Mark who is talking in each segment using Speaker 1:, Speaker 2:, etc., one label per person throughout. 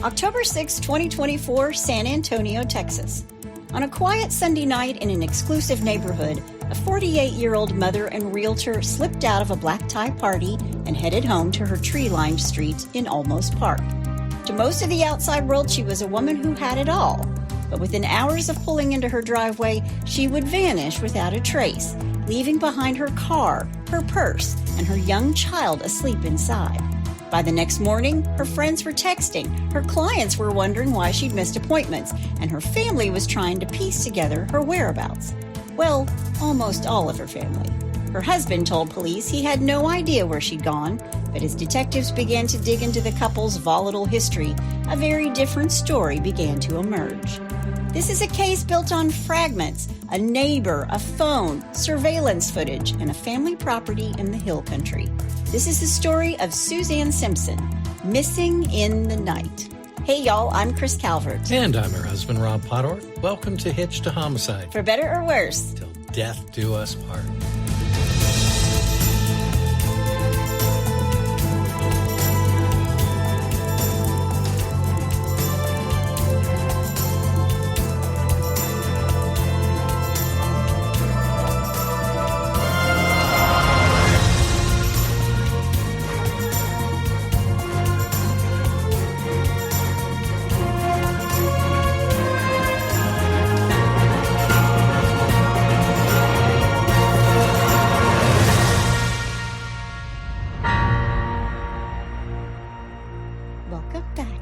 Speaker 1: October 6, 2024, San Antonio, Texas. On a quiet Sunday night in an exclusive neighborhood, a 48-year-old mother and realtor slipped out of a black tie party and headed home to her tree-lined street in Olmos Park. To most of the outside world, she was a woman who had it all. But within hours of pulling into her driveway, she would vanish without a trace, leaving behind her car, her purse, and her young child asleep inside. By the next morning, her friends were texting, her clients were wondering why she'd missed appointments, and her family was trying to piece together her whereabouts. Well, almost all of her family. Her husband told police he had no idea where she'd gone, but as detectives began to dig into the couple's volatile history, a very different story began to emerge. This is a case built on fragments, a neighbor, a phone, surveillance footage, and a family property in the Hill Country. This is the story of Suzanne Simpson, missing in the night. Hey, y'all, I'm Chris Calvert.
Speaker 2: And I'm her husband, Rob Potter. Welcome to Hitch to Homicide.
Speaker 1: For better or worse.
Speaker 2: Till death do us part.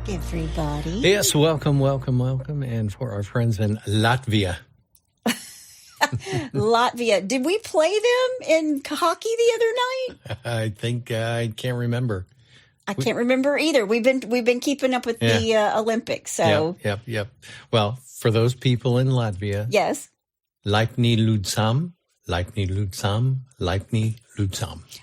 Speaker 1: Everybody.
Speaker 2: Yes, welcome. And for our friends in Latvia.
Speaker 1: Latvia. Did we play them in hockey the other night?
Speaker 2: I think I can't remember.
Speaker 1: I can't remember either. We've been keeping up with the Olympics. So
Speaker 2: Yep. Well, for those people in Latvia.
Speaker 1: Yes.
Speaker 2: Laipni Ludsam.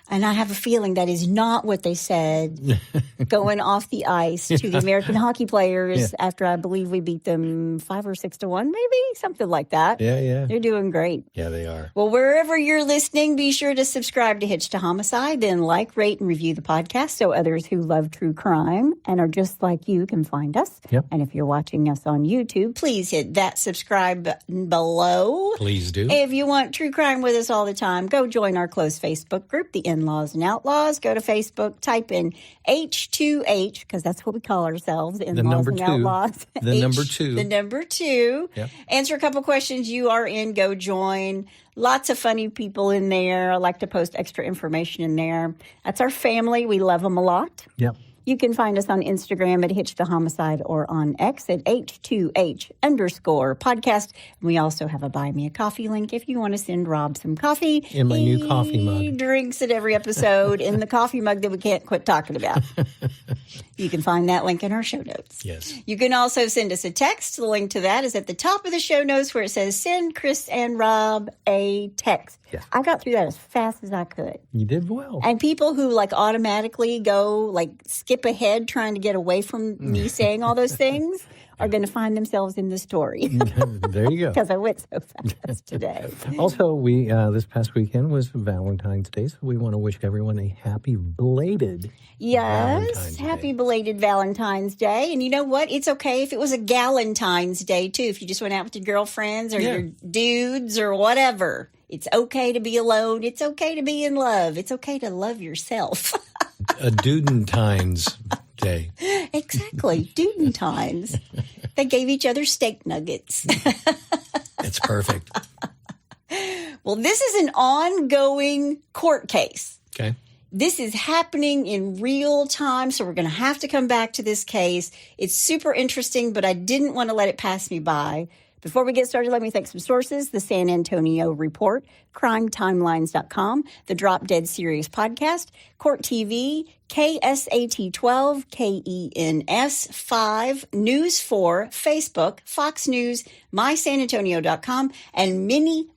Speaker 1: And I have a feeling that is not what they said going off the ice to the American hockey players after I believe we beat them 5 or 6-1, maybe something like that.
Speaker 2: Yeah.
Speaker 1: They're doing great.
Speaker 2: Yeah, they are.
Speaker 1: Well, wherever you're listening, be sure to subscribe to Hitch to Homicide, then like, rate, and review the podcast so others who love true crime and are just like you can find us.
Speaker 2: Yep.
Speaker 1: And if you're watching us on YouTube, please hit that subscribe button below.
Speaker 2: Please do.
Speaker 1: If you want true crime with us all the time, go join our close Facebook group, the In-Laws and Outlaws. Go to Facebook, type in H2H, because that's what we call ourselves, In-Laws and Outlaws.
Speaker 2: The number two.
Speaker 1: The number two.
Speaker 2: Yep.
Speaker 1: Answer a couple questions. You are in. Go join. Lots of funny people in there. I like to post extra information in there. That's our family. We love them a lot.
Speaker 2: Yep.
Speaker 1: You can find us on Instagram at Hitch to Homicide or on X at H2H_podcast. We also have a Buy Me a Coffee link if you want to send Rob some coffee.
Speaker 2: In my new coffee mug.
Speaker 1: He drinks it every episode in the coffee mug that we can't quit talking about. You can find that link in our show notes.
Speaker 2: Yes.
Speaker 1: You can also send us a text. The link to that is at the top of the show notes where it says, send Chris and Rob a text.
Speaker 2: Yes.
Speaker 1: I got through that as fast as I could.
Speaker 2: You did well.
Speaker 1: And people who automatically go skip ahead trying to get away from me saying all those things are going to find themselves in the story.
Speaker 2: There you go.
Speaker 1: Because I went so fast today.
Speaker 2: Also, we this past weekend was Valentine's Day, so we want to wish everyone a happy belated Valentine's Day.
Speaker 1: Happy belated Valentine's Day. And you know what? It's okay if it was a Galentine's Day, too, if you just went out with your girlfriends or your dudes or whatever. It's okay to be alone. It's okay to be in love. It's okay to love yourself.
Speaker 2: A Dudentine's Day.
Speaker 1: Exactly. Dudentine's. They gave each other steak nuggets.
Speaker 2: It's perfect.
Speaker 1: Well, this is an ongoing court case.
Speaker 2: Okay.
Speaker 1: This is happening in real time, so we're going to have to come back to this case. It's super interesting, but I didn't want to let it pass me by. Before we get started, let me thank some sources: the San Antonio Report, CrimeTimelines.com, the Drop Dead Serious Podcast, Court TV, KSAT 12, KENS 5, News 4, Facebook, Fox News, MySanAntonio.com, and many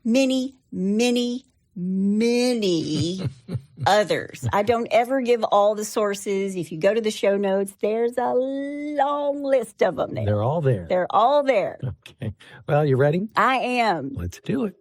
Speaker 1: others. I don't ever give all the sources. If you go to the show notes, there's a long list of them there.
Speaker 2: They're all there.
Speaker 1: They're all there.
Speaker 2: Okay. Well, you ready?
Speaker 1: I am.
Speaker 2: Let's do it.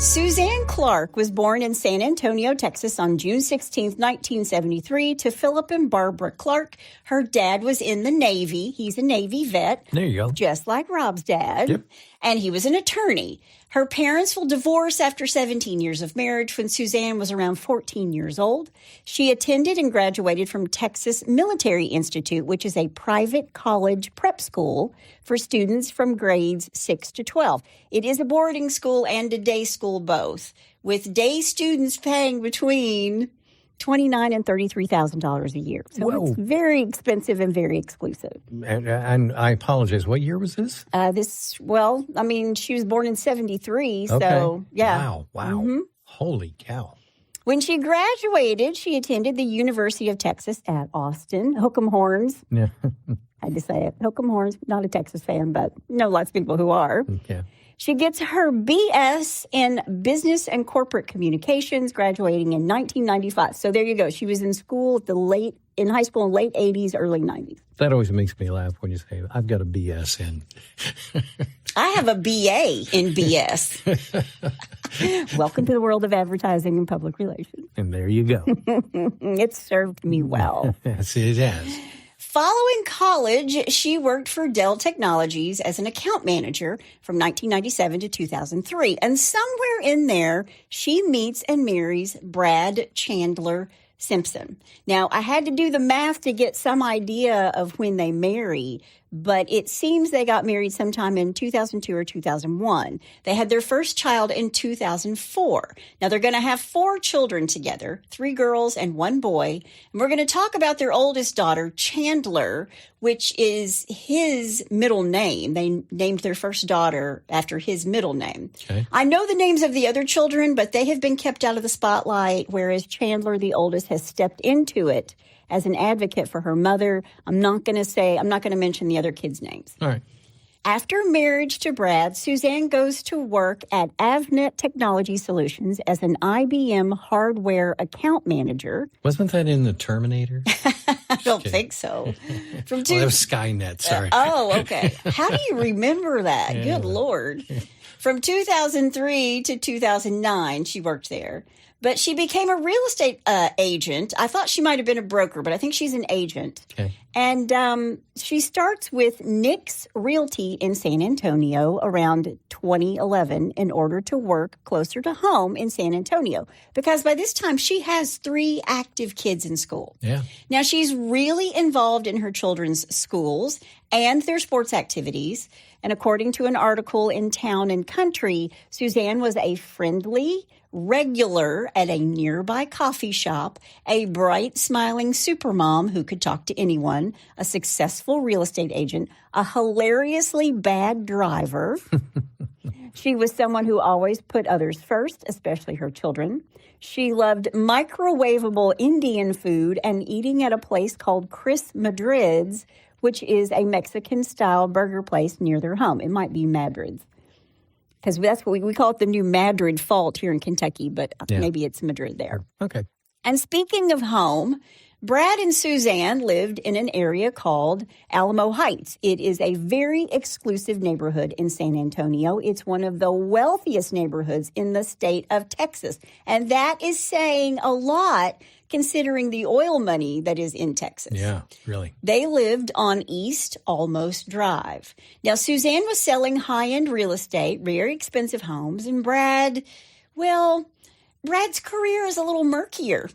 Speaker 1: Suzanne Clark was born in San Antonio, Texas on June 16, 1973 to Philip and Barbara Clark. Her dad was in the Navy. He's a Navy vet.
Speaker 2: There you go.
Speaker 1: Just like Rob's dad.
Speaker 2: Yep.
Speaker 1: And he was an attorney. Her parents will divorce after 17 years of marriage when Suzanne was around 14 years old. She attended and graduated from Texas Military Institute, which is a private college prep school for students from grades 6 to 12. It is a boarding school and a day school both, with day students paying between $29,000 and $33,000 a year. So
Speaker 2: Whoa.
Speaker 1: It's very expensive and very exclusive.
Speaker 2: And I apologize. What year was this?
Speaker 1: She was born in 73,
Speaker 2: Okay.
Speaker 1: so yeah.
Speaker 2: Wow.
Speaker 1: Mm-hmm.
Speaker 2: Holy cow.
Speaker 1: When she graduated, she attended the University of Texas at Austin. Hook 'em horns.
Speaker 2: Yeah.
Speaker 1: I had to say it. Hook 'em horns. Not a Texas fan, but know lots of people who are.
Speaker 2: Yeah.
Speaker 1: She gets her BS in Business and Corporate Communications, graduating in 1995. So there you go. She was in school in high school in late 80s, early 90s.
Speaker 2: That always makes me laugh when you say, I've got a BS in.
Speaker 1: I have a BA in BS. Welcome to the world of advertising and public relations.
Speaker 2: And there you go.
Speaker 1: It served me well.
Speaker 2: Yes, it has.
Speaker 1: Following college, she worked for Dell Technologies as an account manager from 1997 to 2003. And somewhere in there, she meets and marries Brad Chandler Simpson. Now, I had to do the math to get some idea of when they marry, but it seems they got married sometime in 2002 or 2001. They had their first child in 2004. Now, they're going to have 4 children together, 3 girls and 1 boy. And we're going to talk about their oldest daughter, Chandler, which is his middle name. They named their first daughter after his middle name.
Speaker 2: Okay.
Speaker 1: I know the names of the other children, but they have been kept out of the spotlight, whereas Chandler, the oldest, has stepped into it as an advocate for her mother. I'm not going to mention the other kids' names.
Speaker 2: All right.
Speaker 1: After marriage to Brad, Suzanne goes to work at Avnet Technology Solutions as an IBM hardware account manager.
Speaker 2: Wasn't that in the Terminator?
Speaker 1: I don't think so.
Speaker 2: That was Skynet, sorry.
Speaker 1: Okay. How do you remember that?
Speaker 2: Yeah.
Speaker 1: Good Lord. From 2003 to 2009, she worked there. But she became a real estate agent. I thought she might have been a broker, but I think she's an agent.
Speaker 2: Okay.
Speaker 1: And she starts with Nick's Realty in San Antonio around 2011 in order to work closer to home in San Antonio. Because by this time, she has 3 active kids in school.
Speaker 2: Yeah.
Speaker 1: Now, she's really involved in her children's schools and their sports activities. And according to an article in Town and Country, Suzanne was a friendly regular at a nearby coffee shop, a bright, smiling supermom who could talk to anyone, a successful real estate agent, a hilariously bad driver. She was someone who always put others first, especially her children. She loved microwavable Indian food and eating at a place called Chris Madrid's, which is a Mexican-style burger place near their home. It might be Madrid's, because that's what we call it, the new Madrid Fault here in Kentucky, but maybe it's Madrid there.
Speaker 2: Okay.
Speaker 1: And speaking of home, Brad and Suzanne lived in an area called Alamo Heights. It is a very exclusive neighborhood in San Antonio. It's one of the wealthiest neighborhoods in the state of Texas. And that is saying a lot considering the oil money that is in Texas.
Speaker 2: Yeah, really.
Speaker 1: They lived on East Almost Drive. Now, Suzanne was selling high-end real estate, very expensive homes, and Brad's career is a little murkier,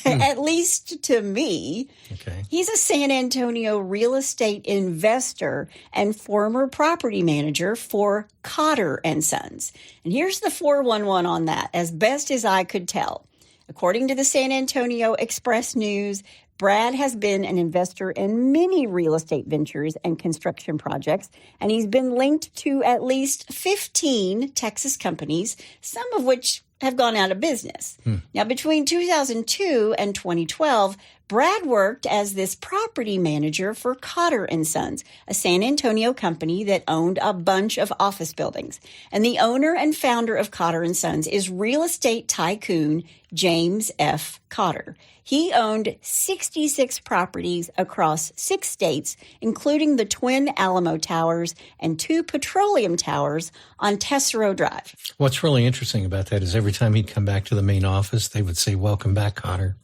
Speaker 1: at least to me.
Speaker 2: Okay.
Speaker 1: He's a San Antonio real estate investor and former property manager for Cotter & Sons. And here's the 411 on that, as best as I could tell. According to the San Antonio Express News, Brad has been an investor in many real estate ventures and construction projects, and he's been linked to at least 15 Texas companies, some of which have gone out of business. Now, between 2002 and 2012, Brad worked as this property manager for Cotter & Sons, a San Antonio company that owned a bunch of office buildings. And the owner and founder of Cotter & Sons is real estate tycoon James F. Cotter. He owned 66 properties across 6 states, including the Twin Alamo Towers and 2 petroleum towers on Tesoro Drive.
Speaker 2: What's really interesting about that is every time he'd come back to the main office, they would say, "Welcome back, Cotter."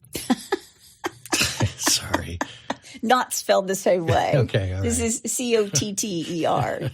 Speaker 2: Sorry.
Speaker 1: Not spelled the same way.
Speaker 2: Okay, all right.
Speaker 1: This is Cotter.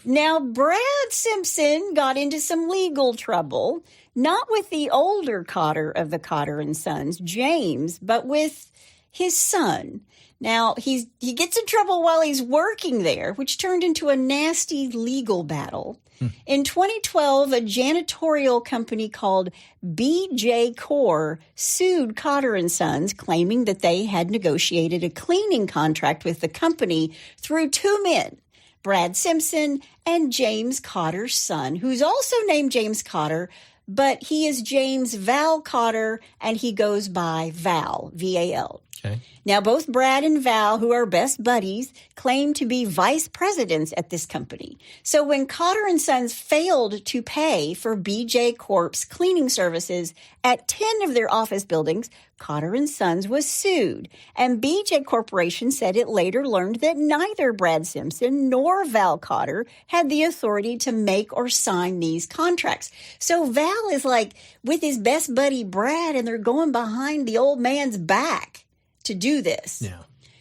Speaker 1: Now, Brad Simpson got into some legal trouble, not with the older Cotter of the Cotter & Sons, James, but with his son. Now, he gets in trouble while he's working there, which turned into a nasty legal battle. In 2012, a janitorial company called BJ Corp sued Cotter & Sons, claiming that they had negotiated a cleaning contract with the company through 2 men, Brad Simpson and James Cotter's son, who's also named James Cotter, but he is James Val Cotter, and he goes by Val, V-A-L.
Speaker 2: Okay.
Speaker 1: Now, both Brad and Val, who are best buddies, claim to be vice presidents at this company. So when Cotter & Sons failed to pay for BJ Corp's cleaning services at 10 of their office buildings, Cotter & Sons was sued. And BJ Corporation said it later learned that neither Brad Simpson nor Val Cotter had the authority to make or sign these contracts. So Val is like with his best buddy Brad, and they're going behind the old man's back to do this.
Speaker 2: Yeah.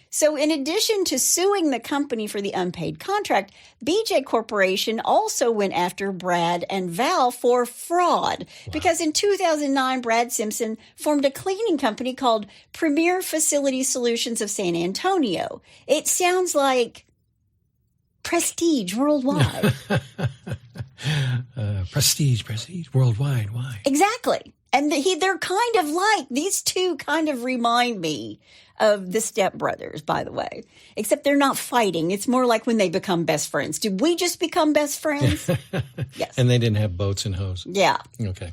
Speaker 1: So in addition to suing the company for the unpaid contract, BJ Corporation also went after Brad and Val for fraud. Wow. Because in 2009, Brad Simpson formed a cleaning company called Premier Facility Solutions of San Antonio. It sounds like prestige worldwide.
Speaker 2: Prestige worldwide. Why?
Speaker 1: Exactly. And they're kind of like, these two kind of remind me of the Step Brothers, by the way. Except they're not fighting. It's more like when they become best friends. Did we just become best friends? Yes.
Speaker 2: And they didn't have boats and hoes.
Speaker 1: Yeah.
Speaker 2: Okay.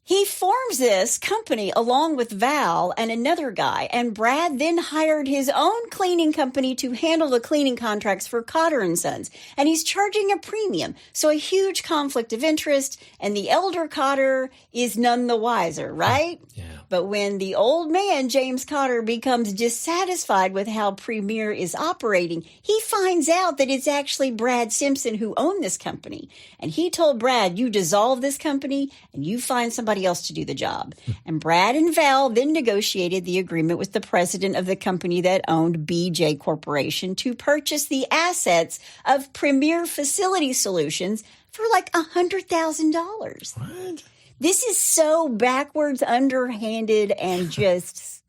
Speaker 1: He forms this company along with Val and another guy, and Brad then hired his own cleaning company to handle the cleaning contracts for Cotter & Sons, and he's charging a premium, so a huge conflict of interest, and the elder Cotter is none the wiser, right?
Speaker 2: Yeah.
Speaker 1: But when the old man, James Cotter, becomes dissatisfied with how Premier is operating, he finds out that it's actually Brad Simpson who owned this company, and he told Brad, "You dissolve this company, and you find somebody else to do the job." And Brad and Val then negotiated the agreement with the president of the company that owned BJ Corporation to purchase the assets of Premier Facility Solutions for like $100,000.
Speaker 2: What?
Speaker 1: This is so backwards, underhanded, and just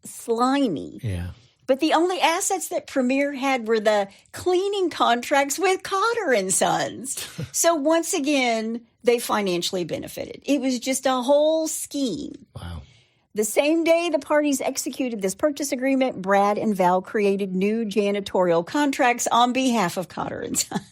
Speaker 1: slimy.
Speaker 2: Yeah.
Speaker 1: But the only assets that Premier had were the cleaning contracts with Cotter & Sons. So once again, they financially benefited. It was just a whole scheme.
Speaker 2: Wow.
Speaker 1: The same day the parties executed this purchase agreement, Brad and Val created new janitorial contracts on behalf of Cotter & Sons.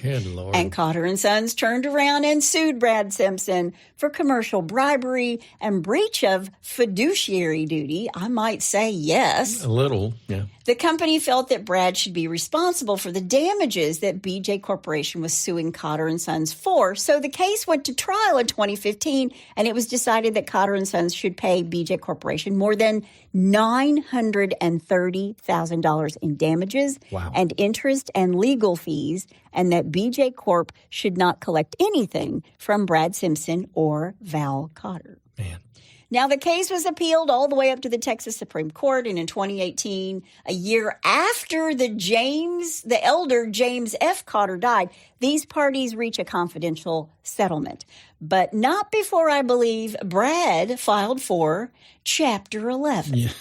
Speaker 2: Good Lord.
Speaker 1: And Cotter & Sons turned around and sued Brad Simpson for commercial bribery and breach of fiduciary duty. I might say yes.
Speaker 2: A little, yeah.
Speaker 1: The company felt that Brad should be responsible for the damages that BJ Corporation was suing Cotter & Sons for. So the case went to trial in 2015, and it was decided that Cotter & Sons should pay BJ Corporation more than $930,000 in damages.
Speaker 2: Wow.
Speaker 1: And interest and legal fees, and that BJ Corp should not collect anything from Brad Simpson or Val Cotter.
Speaker 2: Man.
Speaker 1: Now, the case was appealed all the way up to the Texas Supreme Court, and in 2018, a year after the elder James F. Cotter died, these parties reach a confidential settlement. But not before, I believe, Brad filed for Chapter 11.
Speaker 2: Yeah.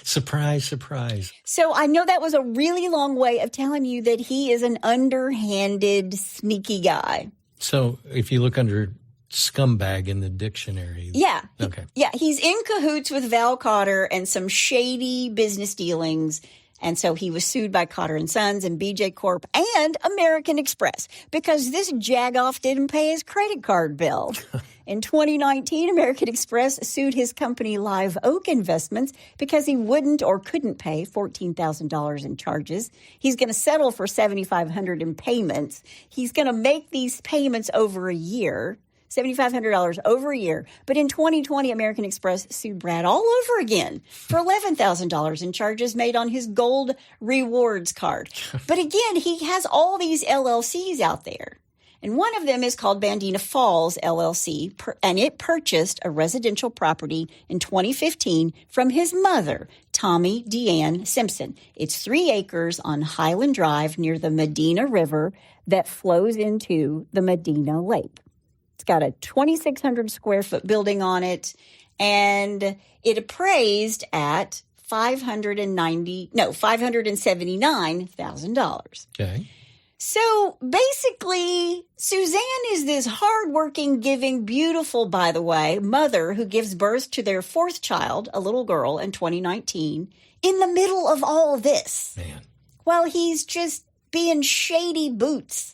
Speaker 2: Surprise, surprise.
Speaker 1: So I know that was a really long way of telling you that he is an underhanded, sneaky guy.
Speaker 2: So if you look under scumbag in the dictionary.
Speaker 1: Yeah.
Speaker 2: Okay.
Speaker 1: Yeah, he's in cahoots with Val Cotter and some shady business dealings, And so he was sued by Cotter & Sons and BJ Corp and American Express because this jagoff didn't pay his credit card bill. In 2019, American Express sued his company Live Oak Investments because he wouldn't or couldn't pay $14,000 in charges. He's going to settle for $7,500 in payments. He's going to make these payments over a year. $7,500 over a year. But in 2020, American Express sued Brad all over again for $11,000 in charges made on his gold rewards card. But again, he has all these LLCs out there. And one of them is called Bandina Falls LLC, and it purchased a residential property in 2015 from his mother, Tommy Deanne Simpson. It's 3 acres on Highland Drive near the Medina River that flows into the Medina Lake. It's got a 2,600 square foot building on it, and it appraised at $579,000.
Speaker 2: Okay.
Speaker 1: So basically, Suzanne is this hardworking, giving, beautiful, by the way, mother who gives birth to their 4th child, a little girl, in 2019, in the middle of all this.
Speaker 2: Man. While
Speaker 1: he's just being shady boots.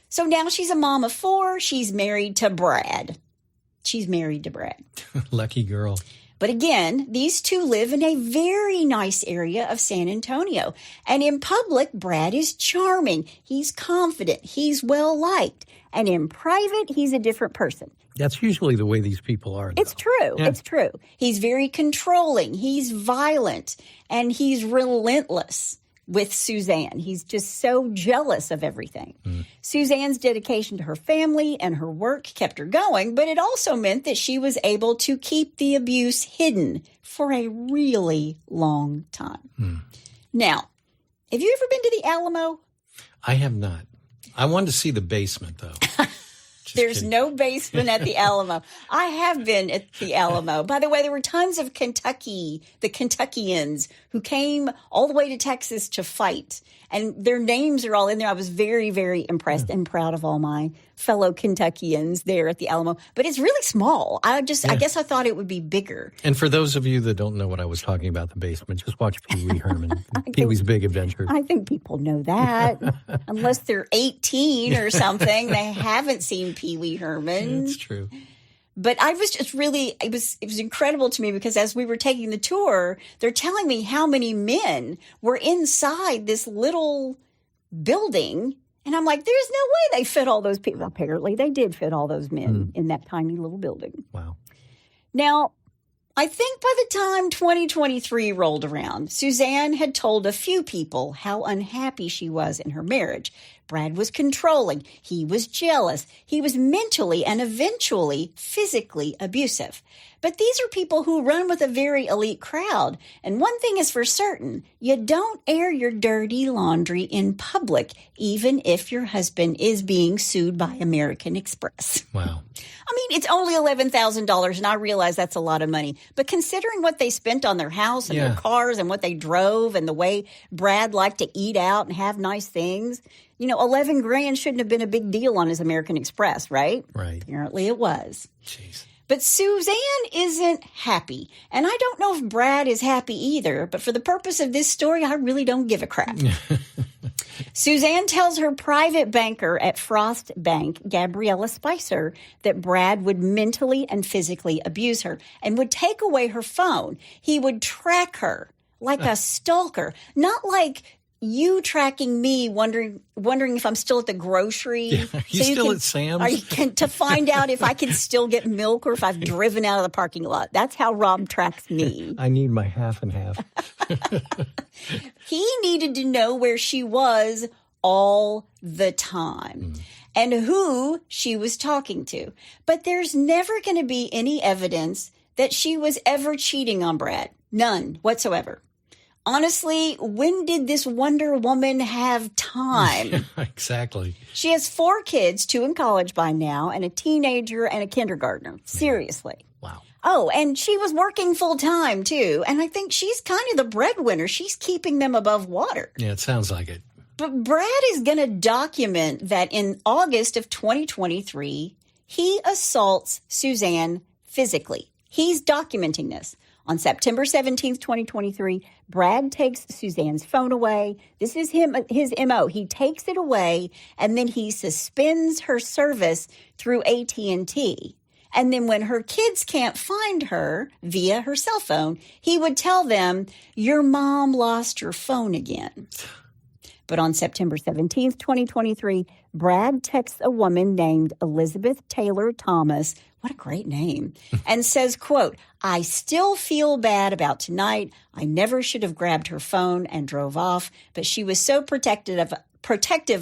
Speaker 1: So now she's a mom of 4. She's married to Brad.
Speaker 2: Lucky girl.
Speaker 1: But again, these two live in a very nice area of San Antonio. And in public, Brad is charming. He's confident. He's well-liked. And in private, he's a different person.
Speaker 2: That's usually the way these people are, though.
Speaker 1: It's true. Yeah. It's true. He's very controlling. He's violent. And he's relentless with Suzanne. He's just so jealous of everything. Suzanne's dedication to her family and her work kept her going, but it also meant that she was able to keep the abuse hidden for a really long time. Now, have you ever been to the Alamo?
Speaker 2: I have not. I wanted to see the basement, though.
Speaker 1: There's no basement at the Alamo. I have been at the Alamo. By the way, there were tons of the Kentuckians who came all the way to Texas to fight. And their names are all in there. I was very, very impressed and proud of all my fellow Kentuckians there at the Alamo. But it's really small. I guess I thought it would be bigger.
Speaker 2: And for those of you that don't know what I was talking about, the basement, just watch Pee Wee Herman, Pee Wee's Big Adventure.
Speaker 1: I think people know that. Unless they're 18 or something, they haven't seen Pee Wee Herman.
Speaker 2: That's true.
Speaker 1: But I was just really, it was incredible to me because as we were taking the tour, they're telling me how many men were inside this little building. And I'm like, there's no way they fit all those people. Apparently, they did fit all those men in that tiny little building.
Speaker 2: Wow.
Speaker 1: Now, I think by the time 2023 rolled around, Suzanne had told a few people how unhappy she was in her marriage. Brad was controlling. He was jealous. He was mentally and eventually physically abusive. But these are people who run with a very elite crowd. And one thing is for certain, you don't air your dirty laundry in public, even if your husband is being sued by American Express.
Speaker 2: Wow.
Speaker 1: I mean, it's only $11,000, and I realize that's a lot of money. But considering what they spent on their house and their cars and what they drove and the way Brad liked to eat out and have nice things, $11,000 shouldn't have been a big deal on his American Express, right?
Speaker 2: Right.
Speaker 1: Apparently it was.
Speaker 2: Jeez.
Speaker 1: But Suzanne isn't happy. And I don't know if Brad is happy either. But for the purpose of this story, I really don't give a crap. Suzanne tells her private banker at Frost Bank, Gabriella Spicer, that Brad would mentally and physically abuse her and would take away her phone. He would track her like a stalker, not like you tracking me, wondering if I'm still at the grocery.
Speaker 2: Yeah, you still at Sam's?
Speaker 1: To find out if I can still get milk or if I've driven out of the parking lot. That's how Rob tracks me.
Speaker 2: I need my half and half.
Speaker 1: He needed to know where she was all the time and who she was talking to. But there's never going to be any evidence that she was ever cheating on Brad. None whatsoever. Honestly, when did this Wonder Woman have time?
Speaker 2: Exactly.
Speaker 1: She has 4 kids, 2 in college by now, and a teenager and a kindergartner. Seriously.
Speaker 2: Wow.
Speaker 1: Oh, and she was working full time, too. And I think she's kind of the breadwinner. She's keeping them above water.
Speaker 2: Yeah, it sounds like it.
Speaker 1: But Brad is going to document that in August of 2023, he assaults Suzanne physically. He's documenting this. On September 17th, 2023, Brad takes Suzanne's phone away. This is his MO. He takes it away, and then he suspends her service through AT&T. And then when her kids can't find her via her cell phone, he would tell them, your mom lost your phone again. But on September 17th, 2023, Brad texts a woman named Elizabeth Taylor Thomas, what a great name, and says, quote, I still feel bad about tonight. I never should have grabbed her phone, and drove off, but she was so protective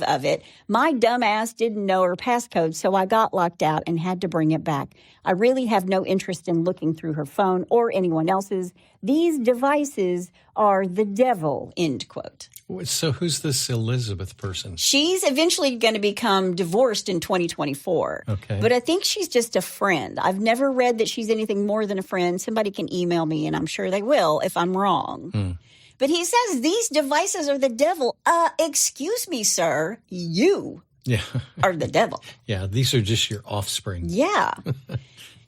Speaker 1: of it. My dumb ass didn't know her passcode, so I got locked out and had to bring it back. I really have no interest in looking through her phone or anyone else's. These devices are the devil, end quote.
Speaker 2: So who's this Elizabeth person?
Speaker 1: She's eventually going to become divorced in 2024.
Speaker 2: Okay.
Speaker 1: But I think she's just a friend. I've never read that she's anything more than a friend. Somebody can email me, and I'm sure they will if I'm wrong. But he says these devices are the devil. Excuse me, sir. You are the devil.
Speaker 2: Yeah, these are just your offspring.
Speaker 1: Yeah.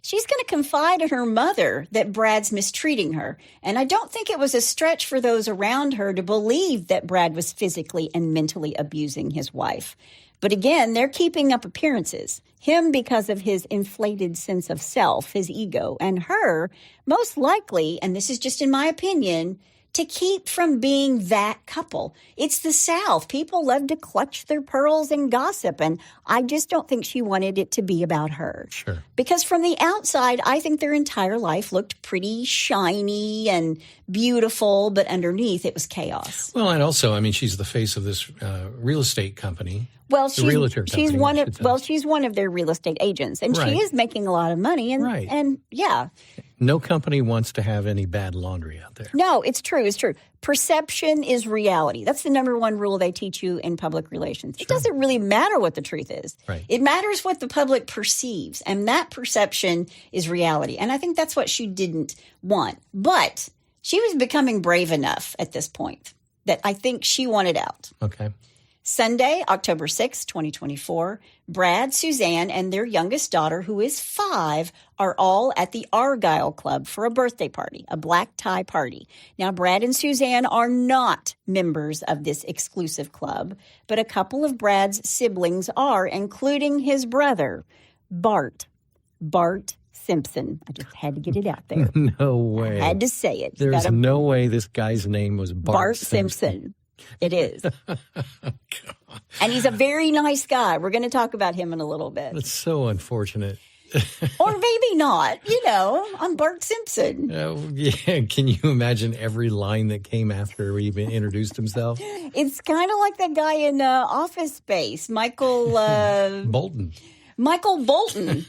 Speaker 1: She's going to confide in her mother that Brad's mistreating her. And I don't think it was a stretch for those around her to believe that Brad was physically and mentally abusing his wife. But again, they're keeping up appearances. Him because of his inflated sense of self, his ego, and her, most likely, and this is just in my opinion, to keep from being that couple. It's the South. People love to clutch their pearls and gossip, and I just don't think she wanted it to be about her.
Speaker 2: Sure.
Speaker 1: Because from the outside, I think their entire life looked pretty shiny and beautiful, but underneath it was chaos.
Speaker 2: Well, and also, I mean, she's the face of this real estate company.
Speaker 1: Well,
Speaker 2: she's
Speaker 1: one of their real estate agents, and she is making a lot of money. And yeah.
Speaker 2: No company wants to have any bad laundry out there.
Speaker 1: No, it's true. It's true. Perception is reality. That's the number one rule they teach you in public relations. Sure. It doesn't really matter what the truth is.
Speaker 2: Right.
Speaker 1: It matters what the public perceives, and that perception is reality. And I think that's what she didn't want. But she was becoming brave enough at this point that I think she wanted out.
Speaker 2: Okay.
Speaker 1: Sunday, October 6, 2024, Brad, Suzanne, and their youngest daughter, who is 5, are all at the Argyle Club for a birthday party, a black tie party. Now, Brad and Suzanne are not members of this exclusive club, but a couple of Brad's siblings are, including his brother, Bart Simpson. I just had to get it out there.
Speaker 2: No way.
Speaker 1: I had to say it.
Speaker 2: There's no way this guy's name was Bart Simpson.
Speaker 1: It is. And he's a very nice guy. We're going to talk about him in a little bit.
Speaker 2: That's so unfortunate.
Speaker 1: Or maybe not. I'm Bart Simpson.
Speaker 2: Yeah. Can you imagine every line that came after he even introduced himself?
Speaker 1: It's kind of like that guy in Office Space, Michael
Speaker 2: Bolton.
Speaker 1: Michael Bolton.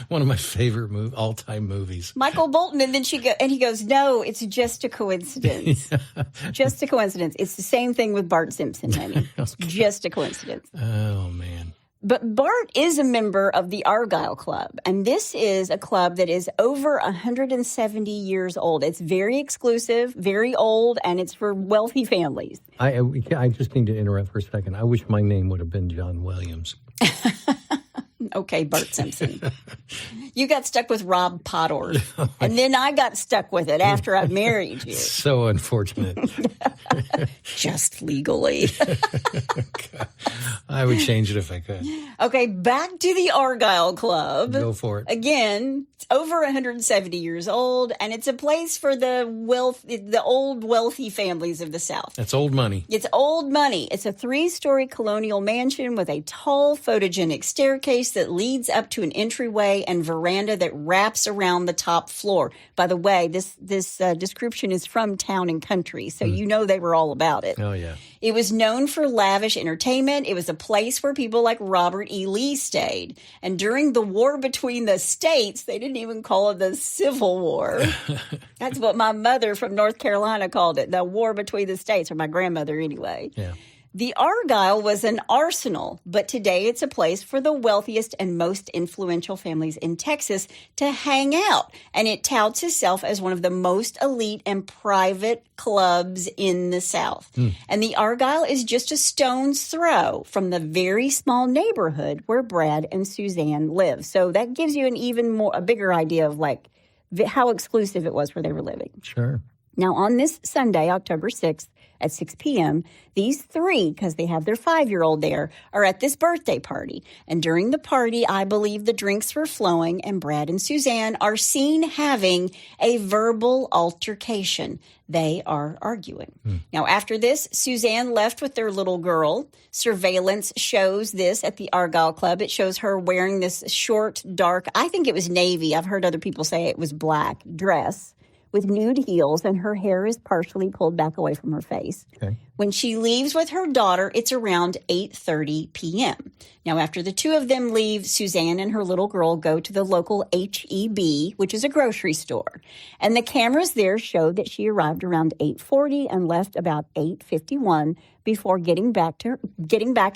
Speaker 2: One of my favorite all-time movies.
Speaker 1: Michael Bolton. And then he goes, no, it's just a coincidence. Just a coincidence. It's the same thing with Bart Simpson, honey. It's just a coincidence.
Speaker 2: Oh, man.
Speaker 1: But Bart is a member of the Argyle Club, and this is a club that is over 170 years old. It's very exclusive, very old, and it's for wealthy families.
Speaker 2: I just need to interrupt for a second. I wish my name would have been John Williams.
Speaker 1: Okay, Bart Simpson. You got stuck with Rob Potter, and then I got stuck with it after I married you.
Speaker 2: So unfortunate.
Speaker 1: Just legally.
Speaker 2: I would change it if I could.
Speaker 1: Okay, back to the Argyle Club.
Speaker 2: Go for it.
Speaker 1: Again, it's over 170 years old, and it's a place for the old wealthy families of the South.
Speaker 2: That's old money.
Speaker 1: It's old money. It's a 3-story colonial mansion with a tall photogenic staircase that leads up to an entryway and veranda that wraps around the top floor. By the way, this description is from Town and Country, so you know they were all about it.
Speaker 2: Oh, yeah.
Speaker 1: It was known for lavish entertainment. It was a place where people like Robert E. Lee stayed. And during the war between the states, they didn't even call it the Civil War. That's what my mother from North Carolina called it, the war between the states, or my grandmother anyway.
Speaker 2: Yeah.
Speaker 1: The Argyle was an arsenal, but today it's a place for the wealthiest and most influential families in Texas to hang out. And it touts itself as one of the most elite and private clubs in the South. And the Argyle is just a stone's throw from the very small neighborhood where Brad and Suzanne live. So that gives you a bigger idea of like how exclusive it was where they were living.
Speaker 2: Sure.
Speaker 1: Now, on this Sunday, October 6th, at 6 p.m., these three, because they have their 5-year-old there, are at this birthday party. And during the party, I believe the drinks were flowing, and Brad and Suzanne are seen having a verbal altercation. They are arguing. Now, after this, Suzanne left with their little girl. Surveillance shows this at the Argyle Club. It shows her wearing this short, dark, I think it was navy. I've heard other people say it was black dress with nude heels, and her hair is partially pulled back away from her face.
Speaker 2: Okay.
Speaker 1: When she leaves with her daughter, it's around 8:30 p.m. Now, after the two of them leave, Suzanne and her little girl go to the local H-E-B, which is a grocery store. And the cameras there show that she arrived around 8:40 and left about 8:51 before getting back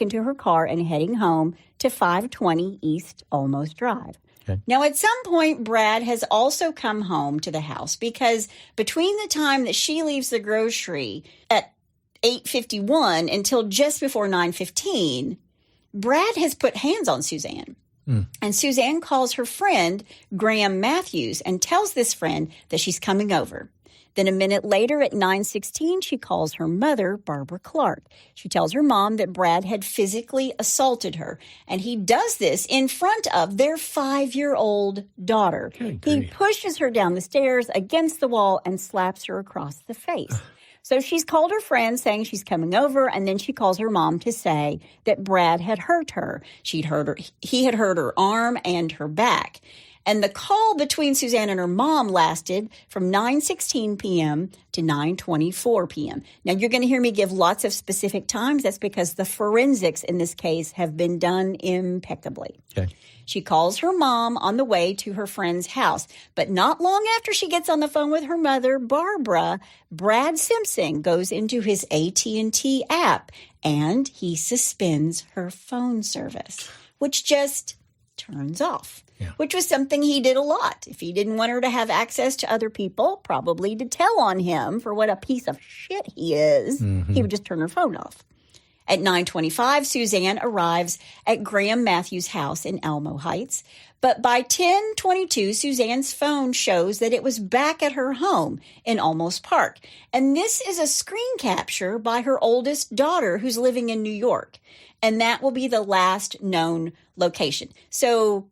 Speaker 1: into her car and heading home to 520 East Olmos Drive.
Speaker 2: Okay.
Speaker 1: Now, at some point, Brad has also come home to the house because between the time that she leaves the grocery at 8:51 until just before 9:15, Brad has put hands on Suzanne. And Suzanne calls her friend, Graham Matthews, and tells this friend that she's coming over. Then a minute later at 9:16, she calls her mother, Barbara Clark. She tells her mom that Brad had physically assaulted her, and he does this in front of their 5-year-old daughter. He pushes her down the stairs against the wall and slaps her across the face. So she's called her friend saying she's coming over, and then she calls her mom to say that Brad had hurt her. He had hurt her arm and her back. And the call between Suzanne and her mom lasted from 9:16 p.m. to 9:24 p.m. Now, you're going to hear me give lots of specific times. That's because the forensics in this case have been done impeccably.
Speaker 2: Okay.
Speaker 1: She calls her mom on the way to her friend's house. But not long after she gets on the phone with her mother, Barbara, Brad Simpson goes into his AT&T app and he suspends her phone service, which just turns off.
Speaker 2: Yeah.
Speaker 1: Which was something he did a lot. If he didn't want her to have access to other people, probably to tell on him for what a piece of shit he is, he would just turn her phone off. At 9:25, Suzanne arrives at Graham Matthews' house in Elmo Heights. But by 10:22, Suzanne's phone shows that it was back at her home in Olmos Park. And this is a screen capture by her oldest daughter who's living in New York. And that will be the last known location. So,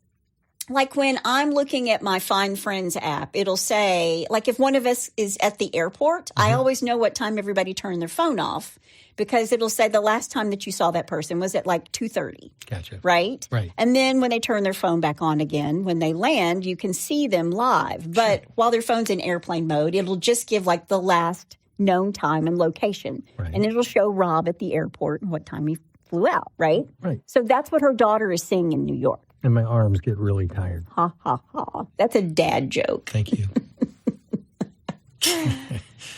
Speaker 1: like when I'm looking at my Find Friends app, it'll say, like if one of us is at the airport, I always know what time everybody turned their phone off because it'll say the last time that you saw that person was at like 2:30.
Speaker 2: Gotcha.
Speaker 1: Right?
Speaker 2: Right.
Speaker 1: And then when they turn their phone back on again, when they land, you can see them live. But while their phone's in airplane mode, it'll just give like the last known time and location.
Speaker 2: Right.
Speaker 1: And it'll show Rob at the airport and what time he flew out, right?
Speaker 2: Right.
Speaker 1: So that's what her daughter is seeing in New York.
Speaker 2: And my arms get really tired.
Speaker 1: Ha, ha, ha. That's a dad joke.
Speaker 2: Thank you.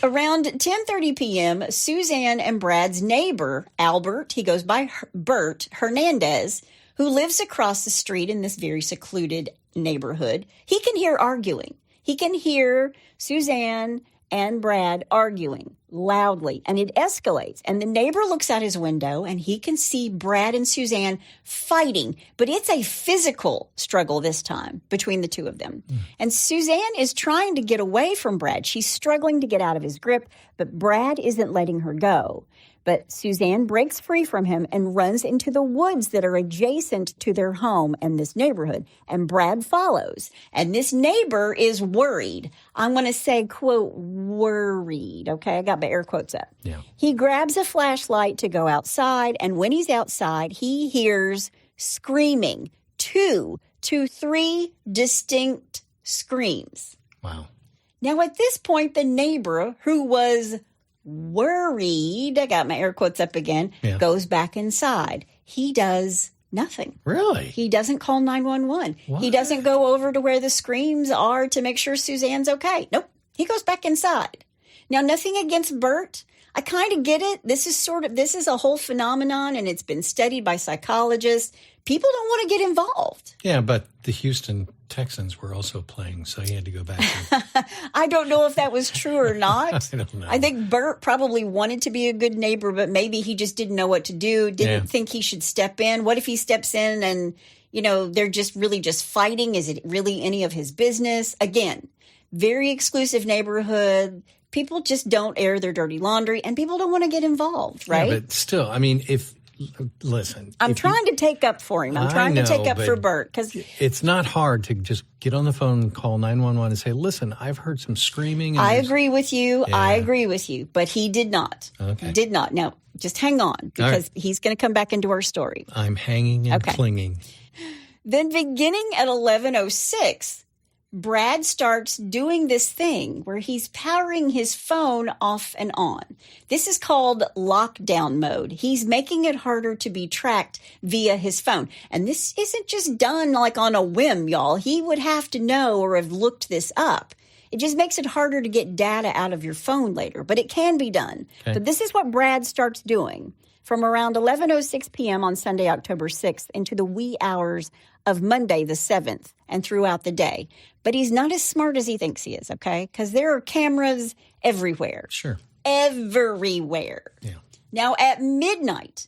Speaker 1: Around 10:30 p.m., Suzanne and Brad's neighbor, Albert, he goes by Bert Hernandez, who lives across the street in this very secluded neighborhood, he can hear arguing. He can hear Suzanne and Brad arguing loudly, and it escalates. And the neighbor looks out his window, and he can see Brad and Suzanne fighting. But it's a physical struggle this time between the two of them. And Suzanne is trying to get away from Brad. She's struggling to get out of his grip, but Brad isn't letting her go. But Suzanne breaks free from him and runs into the woods that are adjacent to their home and this neighborhood. And Brad follows. And this neighbor is worried. I'm going to say, quote, worried. Okay, I got my air quotes up.
Speaker 2: Yeah.
Speaker 1: He grabs a flashlight to go outside. And when he's outside, he hears screaming. 2 to 3 distinct screams.
Speaker 2: Wow.
Speaker 1: Now, at this point, the neighbor who was worried, I got my air quotes up again, goes back inside. He does nothing.
Speaker 2: Really?
Speaker 1: He doesn't call 911.
Speaker 2: What?
Speaker 1: He doesn't go over to where the screams are to make sure Suzanne's okay. Nope. He goes back inside. Now, nothing against Bert. I kind of get it. This is a whole phenomenon, and it's been studied by psychologists. People don't want to get involved.
Speaker 2: Yeah, but the Houston Texans were also playing, so he had to go back.
Speaker 1: I don't know if that was true or not.
Speaker 2: I don't know.
Speaker 1: I think Bert probably wanted to be a good neighbor, but maybe he just didn't know what to do, didn't think he should step in. What if he steps in and, they're just really just fighting? Is it really any of his business? Again, very exclusive neighborhood. People just don't air their dirty laundry, and people don't want to get involved, right?
Speaker 2: Yeah, but still, I mean, listen.
Speaker 1: I'm trying to take up for him. I'm trying to take up for Bert. Because
Speaker 2: it's not hard to just get on the phone and call 911 and say, listen, I've heard some screaming.
Speaker 1: I agree with you. Yeah. I agree with you. But he did not.
Speaker 2: Okay.
Speaker 1: He did not. Now, just hang on, because he's going to come back into our story.
Speaker 2: I'm hanging and clinging.
Speaker 1: Then beginning at 11:06, Brad starts doing this thing where he's powering his phone off and on. This is called lockdown mode. He's making it harder to be tracked via his phone. And this isn't just done like on a whim, y'all. He would have to know or have looked this up. It just makes it harder to get data out of your phone later, but it can be done. Okay. So this is what Brad starts doing from around 11:06 p.m. on Sunday, October 6th into the wee hours of Monday, the 7th, and throughout the day. But he's not as smart as he thinks he is, okay? Because there are cameras everywhere.
Speaker 2: Sure.
Speaker 1: Everywhere.
Speaker 2: Yeah.
Speaker 1: Now, at midnight,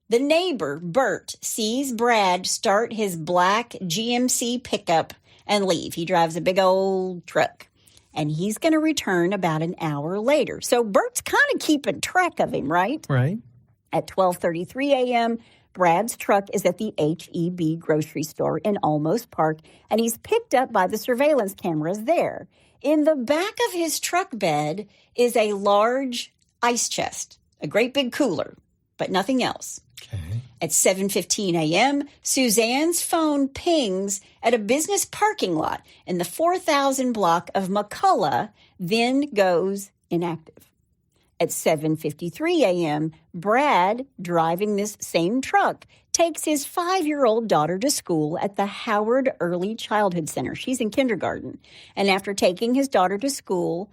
Speaker 1: the neighbor, Bert, sees Brad start his black GMC pickup and leave. He drives a big old truck. And he's going to return about an hour later. So Bert's kind of keeping track of him, right?
Speaker 2: Right.
Speaker 1: At 12:33 a.m., Brad's truck is at the H-E-B grocery store in Olmos Park, and he's picked up by the surveillance cameras there. In the back of his truck bed is a large ice chest, a great big cooler, but nothing else.
Speaker 2: Okay.
Speaker 1: At 7:15 a.m., Suzanne's phone pings at a business parking lot in the 4000 block of McCullough, then goes inactive. At 7:53 a.m., Brad, driving this same truck, takes his 5-year-old daughter to school at the Howard Early Childhood Center. She's in kindergarten. And after taking his daughter to school,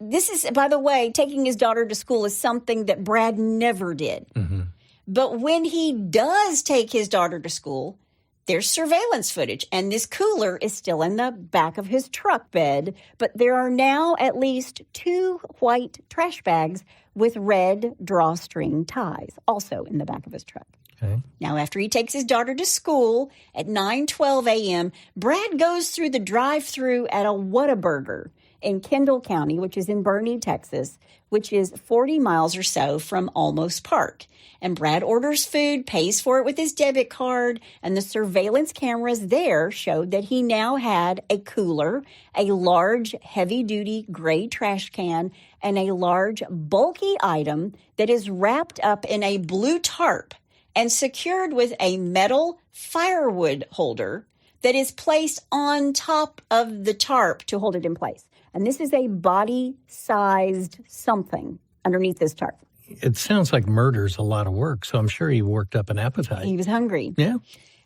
Speaker 1: this is, by the way, taking his daughter to school is something that Brad never did.
Speaker 2: Mm-hmm.
Speaker 1: But when he does take his daughter to school, there's surveillance footage, and this cooler is still in the back of his truck bed, but there are now at least 2 white trash bags with red drawstring ties, also in the back of his truck.
Speaker 2: Okay.
Speaker 1: Now, after he takes his daughter to school at 9:12 a.m., Brad goes through the drive-thru at a Whataburger in Kendall County, which is in Boerne, Texas, which is 40 miles or so from Olmos Park. And Brad orders food, pays for it with his debit card, and the surveillance cameras there showed that he now had a cooler, a large, heavy-duty gray trash can, and a large, bulky item that is wrapped up in a blue tarp and secured with a metal firewood holder that is placed on top of the tarp to hold it in place. And this is a body-sized something underneath this tarp.
Speaker 2: It sounds like murder's a lot of work, so I'm sure he worked up an appetite.
Speaker 1: He was hungry.
Speaker 2: Yeah.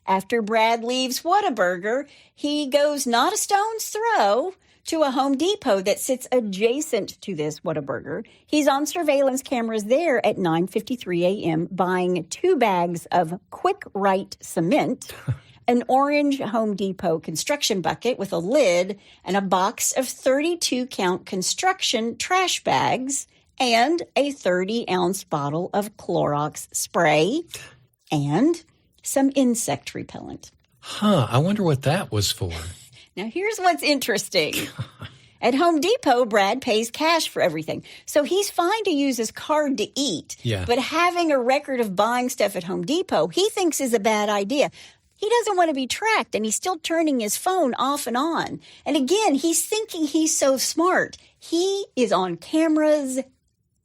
Speaker 1: After Brad leaves Whataburger, he goes not a stone's throw to a Home Depot that sits adjacent to this Whataburger. He's on surveillance cameras there at 9:53 a.m. buying 2 bags of Quick Right cement, an orange Home Depot construction bucket with a lid, and a box of 32-count construction trash bags, and a 30-ounce bottle of Clorox spray, and some insect repellent.
Speaker 2: I wonder what that was for.
Speaker 1: Now, here's what's interesting. At Home Depot, Brad pays cash for everything. So he's fine to use his card to eat.
Speaker 2: Yeah.
Speaker 1: But having a record of buying stuff at Home Depot, he thinks is a bad idea. He doesn't want to be tracked, and he's still turning his phone off and on. And again, he's thinking he's so smart. He is on cameras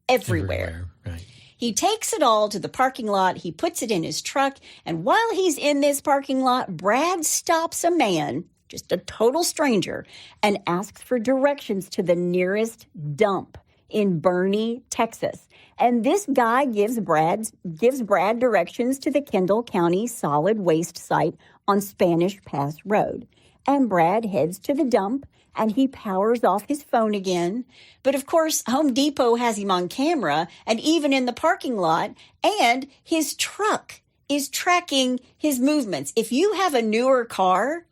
Speaker 1: everywhere.
Speaker 2: Right.
Speaker 1: He takes it all to the parking lot. He puts it in his truck. And while he's in this parking lot, Brad stops a man, just a total stranger, and asks for directions to the nearest dump in Boerne, Texas. And this guy gives Brad directions to the Kendall County solid waste site on Spanish Pass Road. And Brad heads to the dump, and he powers off his phone again. But of course, Home Depot has him on camera and even in the parking lot, and his truck is tracking his movements. If you have a newer car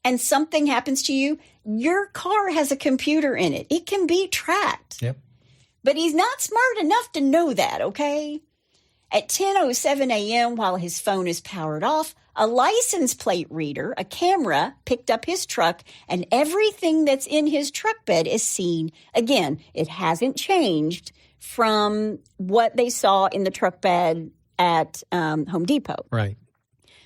Speaker 1: and something happens to you, your car has a computer in it. It can be tracked.
Speaker 2: Yep.
Speaker 1: But he's not smart enough to know that, okay? At 10:07 a.m., while his phone is powered off, A license plate reader, a camera, picked up his truck, and everything that's in his truck bed is seen. Again, it hasn't changed from what they saw in the truck bed at Home Depot.
Speaker 2: Right.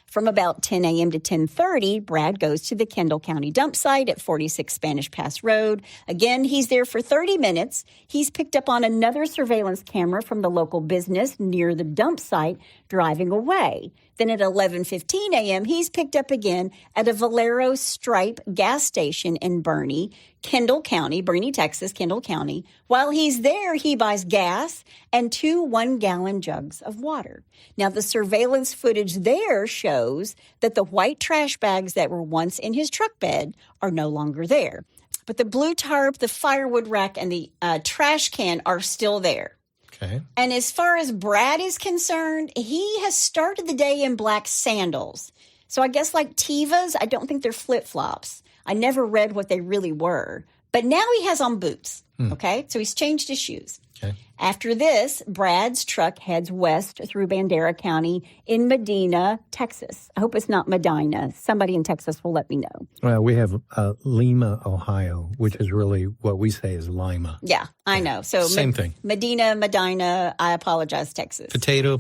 Speaker 1: From about 10 a.m. to 10:30, Brad goes to the Kendall County dump site at 46 Spanish Pass Road. Again, he's there for 30 minutes. He's picked up on another surveillance camera from the local business near the dump site, driving away. Then at 11:15 a.m., he's picked up again at a Valero Stripe gas station in Bernie, Texas, Kendall County. While he's there, he buys gas and 2 1-gallon jugs of water. Now, the surveillance footage there shows that the white trash bags that were once in his truck bed are no longer there. But the blue tarp, the firewood rack, and the trash can are still there.
Speaker 2: Okay.
Speaker 1: And as far as Brad is concerned, he has started the day in black sandals. So I guess like Tevas, I don't think they're flip-flops. I never read what they really were. But now he has on boots, okay? So he's changed his shoes.
Speaker 2: Okay.
Speaker 1: After this, Brad's truck heads west through Bandera County in Medina, Texas. I hope it's not Medina. Somebody in Texas will let me know.
Speaker 2: Well, we have Lima, Ohio, which is really what we say is Lima.
Speaker 1: Yeah, I know. So
Speaker 2: same thing.
Speaker 1: Medina, I apologize, Texas.
Speaker 2: Potato.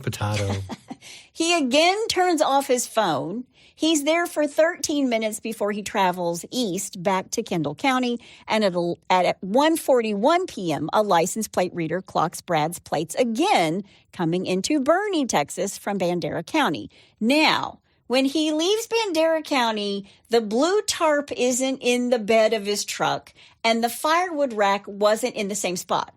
Speaker 1: He again turns off his phone. He's there for 13 minutes before he travels east back to Kendall County. And at 1:41 p.m., a license plate reader clocks Brad's plates again, coming into Bernie, Texas from Bandera County. Now, when he leaves Bandera County, the blue tarp isn't in the bed of his truck, and the firewood rack wasn't in the same spot.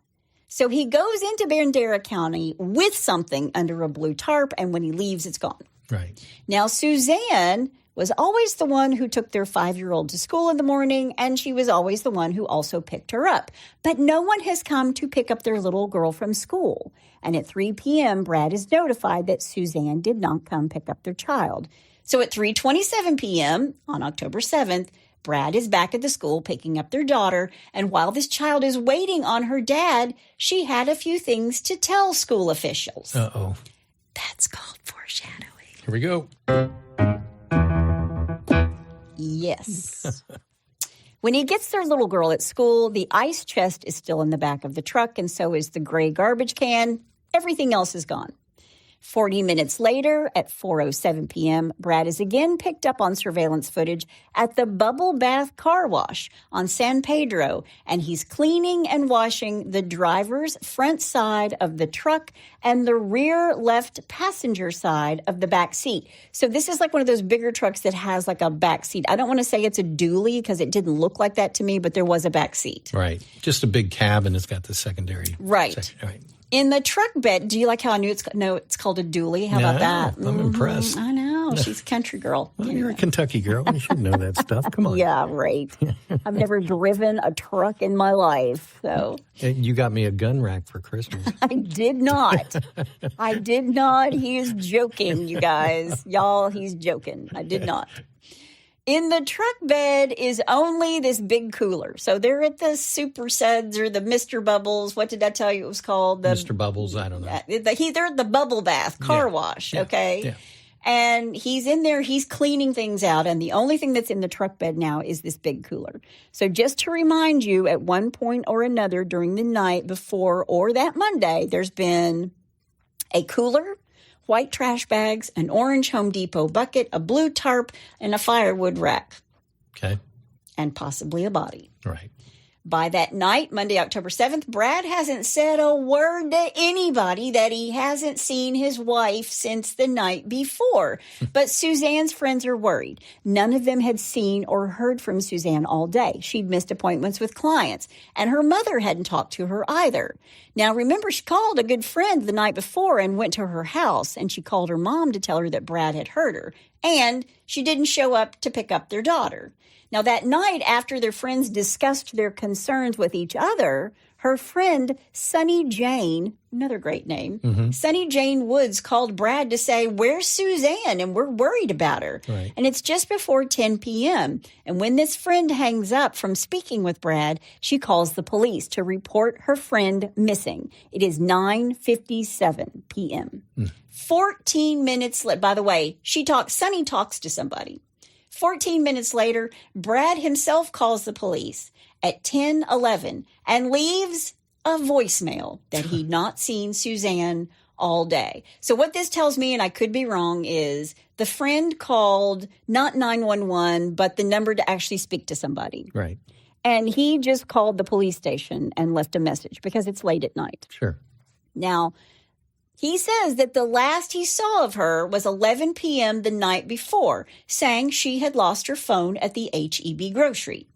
Speaker 1: So he goes into Bandera County with something under a blue tarp, and when he leaves, it's gone.
Speaker 2: Right.
Speaker 1: Now, Suzanne was always the one who took their 5-year-old to school in the morning, and she was always the one who also picked her up. But no one has come to pick up their little girl from school. And at 3 p.m., Brad is notified that Suzanne did not come pick up their child. So at 3:27 p.m. on October 7th, Brad is back at the school picking up their daughter, and while this child is waiting on her dad, she had a few things to tell school officials.
Speaker 2: Uh-oh.
Speaker 1: That's called foreshadowing.
Speaker 2: Here we go.
Speaker 1: Yes. When he gets their little girl at school, the ice chest is still in the back of the truck, and so is the gray garbage can. Everything else is gone. 40 minutes later, at 4:07 p.m., Brad is again picked up on surveillance footage at the Bubble Bath Car Wash on San Pedro, and he's cleaning and washing the driver's front side of the truck and the rear left passenger side of the back seat. So this is like one of those bigger trucks that has like a back seat. I don't want to say it's a dually because it didn't look like that to me, but there was a back seat.
Speaker 2: Right. Just a big cab, and it's got the secondary.
Speaker 1: Right.
Speaker 2: Right.
Speaker 1: In the truck bed, do you like how I knew it's called a dually? How about that?
Speaker 2: I'm impressed.
Speaker 1: I know. She's a country girl.
Speaker 2: Well, you're a Kentucky girl. You should know that stuff. Come on.
Speaker 1: Yeah, right. I've never driven a truck in my life. So
Speaker 2: You got me a gun rack for Christmas.
Speaker 1: I did not. I did not. He is joking, you guys. Y'all, he's joking. I did not. In the truck bed is only this big cooler. So they're at the Super Suds or the Mr. Bubbles. What did I tell you it was called?
Speaker 2: Mr. Bubbles, I don't know.
Speaker 1: They're at the Bubble Bath Car Wash, okay?
Speaker 2: Yeah.
Speaker 1: And he's in there, he's cleaning things out, and the only thing that's in the truck bed now is this big cooler. So just to remind you, at one point or another during the night before or that Monday, there's been a cooler, white trash bags, an orange Home Depot bucket, a blue tarp, and a firewood rack.
Speaker 2: Okay.
Speaker 1: And possibly a body.
Speaker 2: Right.
Speaker 1: By that night, Monday, October 7th, Brad hasn't said a word to anybody that he hasn't seen his wife since the night before. But Suzanne's friends are worried. None of them had seen or heard from Suzanne all day. She'd missed appointments with clients, and her mother hadn't talked to her either. Now, remember, she called a good friend the night before and went to her house, and she called her mom to tell her that Brad had hurt her, and she didn't show up to pick up their daughter. Now, that night, after their friends discussed their concerns with each other, her friend Sunny Jane, another great name, Sunny Jane Woods called Brad to say, "Where's Suzanne? And we're worried about her."
Speaker 2: Right.
Speaker 1: And it's just before 10 p.m. And when this friend hangs up from speaking with Brad, she calls the police to report her friend missing. It is 9:57 p.m. 14 minutes later, by the way, Sunny talks to somebody. 14 minutes later, Brad himself calls the police at 10:11 and leaves a voicemail that he'd not seen Suzanne all day. So what this tells me, and I could be wrong, is the friend called not 911, but the number to actually speak to somebody.
Speaker 2: Right.
Speaker 1: And he just called the police station and left a message because it's late at night.
Speaker 2: Sure.
Speaker 1: Now, he says that the last he saw of her was 11 p.m. the night before, saying she had lost her phone at the H-E-B grocery.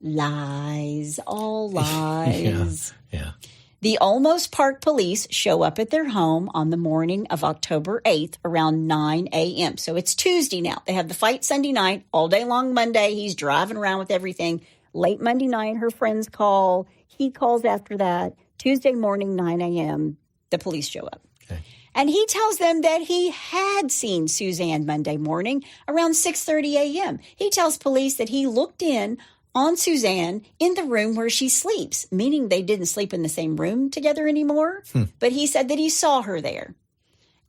Speaker 1: Lies, all lies.
Speaker 2: Yeah.
Speaker 1: The Olmos Park police show up at their home on the morning of October 8th around 9 a.m. So it's Tuesday now. They have the fight Sunday night, all day long Monday. He's driving around with everything. Late Monday night, her friends call. He calls after that. Tuesday morning, 9 a.m., the police show up.
Speaker 2: Okay.
Speaker 1: And he tells them that he had seen Suzanne Monday morning around 6:30 a.m. He tells police that he looked in on Suzanne in the room where she sleeps, meaning they didn't sleep in the same room together anymore. But he said that he saw her there.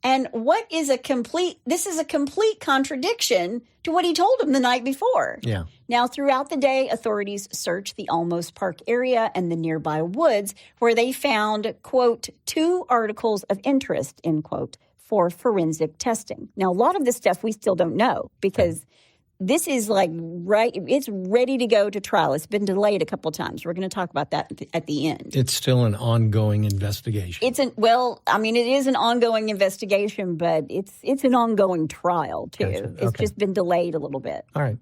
Speaker 1: And this is a complete contradiction to what he told him the night before.
Speaker 2: Yeah.
Speaker 1: Now, throughout the day, authorities searched the Olmos Park area and the nearby woods where they found, quote, 2 articles of interest, end quote, for forensic testing. Now, a lot of this stuff we still don't know because this is it's ready to go to trial. It's been delayed a couple times. We're going to talk about that at the end.
Speaker 2: It's still an ongoing investigation.
Speaker 1: It is an ongoing investigation, but it's an ongoing trial, too.
Speaker 2: Gotcha.
Speaker 1: It's just been delayed a little bit.
Speaker 2: All right.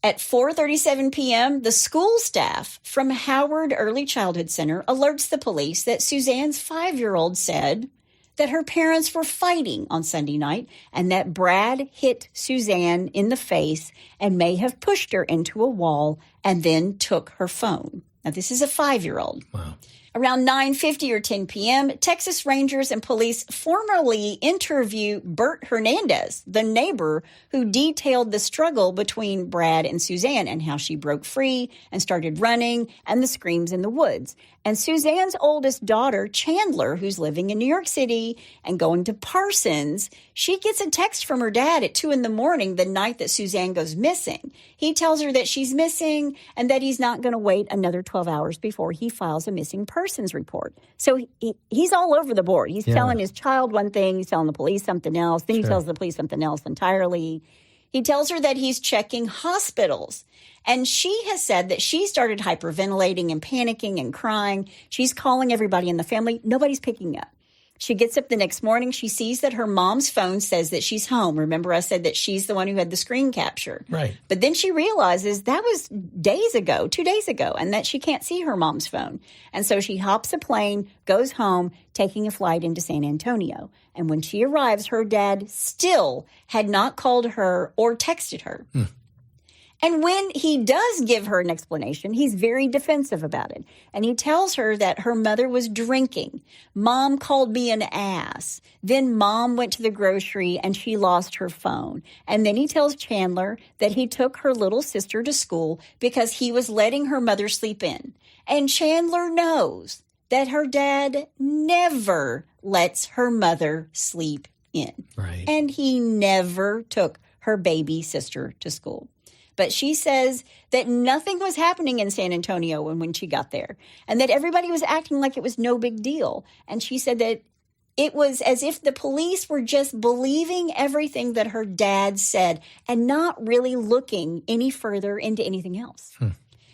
Speaker 1: At 4:37 p.m., the school staff from Howard Early Childhood Center alerts the police that Suzanne's 5-year-old said that her parents were fighting on Sunday night and that Brad hit Suzanne in the face and may have pushed her into a wall and then took her phone. Now, this is a 5-year-old.
Speaker 2: Wow.
Speaker 1: Around 9:50 or 10 p.m., Texas Rangers and police formally interview Bert Hernandez, the neighbor who detailed the struggle between Brad and Suzanne and how she broke free and started running and the screams in the woods. And Suzanne's oldest daughter, Chandler, who's living in New York City and going to Parsons, she gets a text from her dad at 2 a.m. the night that Suzanne goes missing. He tells her that she's missing and that he's not going to wait another 12 hours before he files a missing persons report. So he's all over the board. He's telling his child one thing, he's telling the police something else, then he tells the police something else entirely. He tells her that he's checking hospitals. And she has said that she started hyperventilating and panicking and crying. She's calling everybody in the family. Nobody's picking up. She gets up the next morning. She sees that her mom's phone says that she's home. Remember, I said that she's the one who had the screen capture.
Speaker 2: Right.
Speaker 1: But then she realizes that was 2 days ago, and that she can't see her mom's phone. And so she hops a plane, goes home, taking a flight into San Antonio. And when she arrives, her dad still had not called her or texted her. And when he does give her an explanation, he's very defensive about it. And he tells her that her mother was drinking. Mom called me an ass. Then mom went to the grocery and she lost her phone. And then he tells Chandler that he took her little sister to school because he was letting her mother sleep in. And Chandler knows that her dad never lets her mother sleep in.
Speaker 2: Right.
Speaker 1: And he never took her baby sister to school. But she says that nothing was happening in San Antonio when she got there and that everybody was acting like it was no big deal. And she said that it was as if the police were just believing everything that her dad said and not really looking any further into anything else.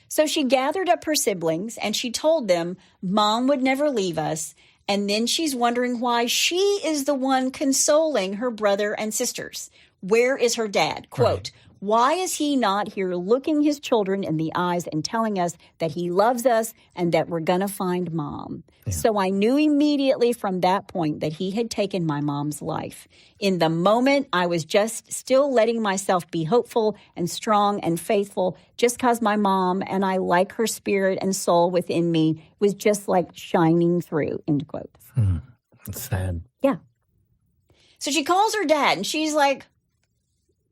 Speaker 1: So she gathered up her siblings and she told them Mom would never leave us. And then she's wondering why she is the one consoling her brother and sisters. Where is her dad? Quote, Why is he not here looking his children in the eyes and telling us that he loves us and that we're going to find Mom? Yeah. So I knew immediately from that point that he had taken my mom's life. In the moment, I was just still letting myself be hopeful and strong and faithful just because my mom and I like her spirit and soul within me was just like shining through, end quote.
Speaker 2: It's sad.
Speaker 1: Yeah. So she calls her dad and she's like,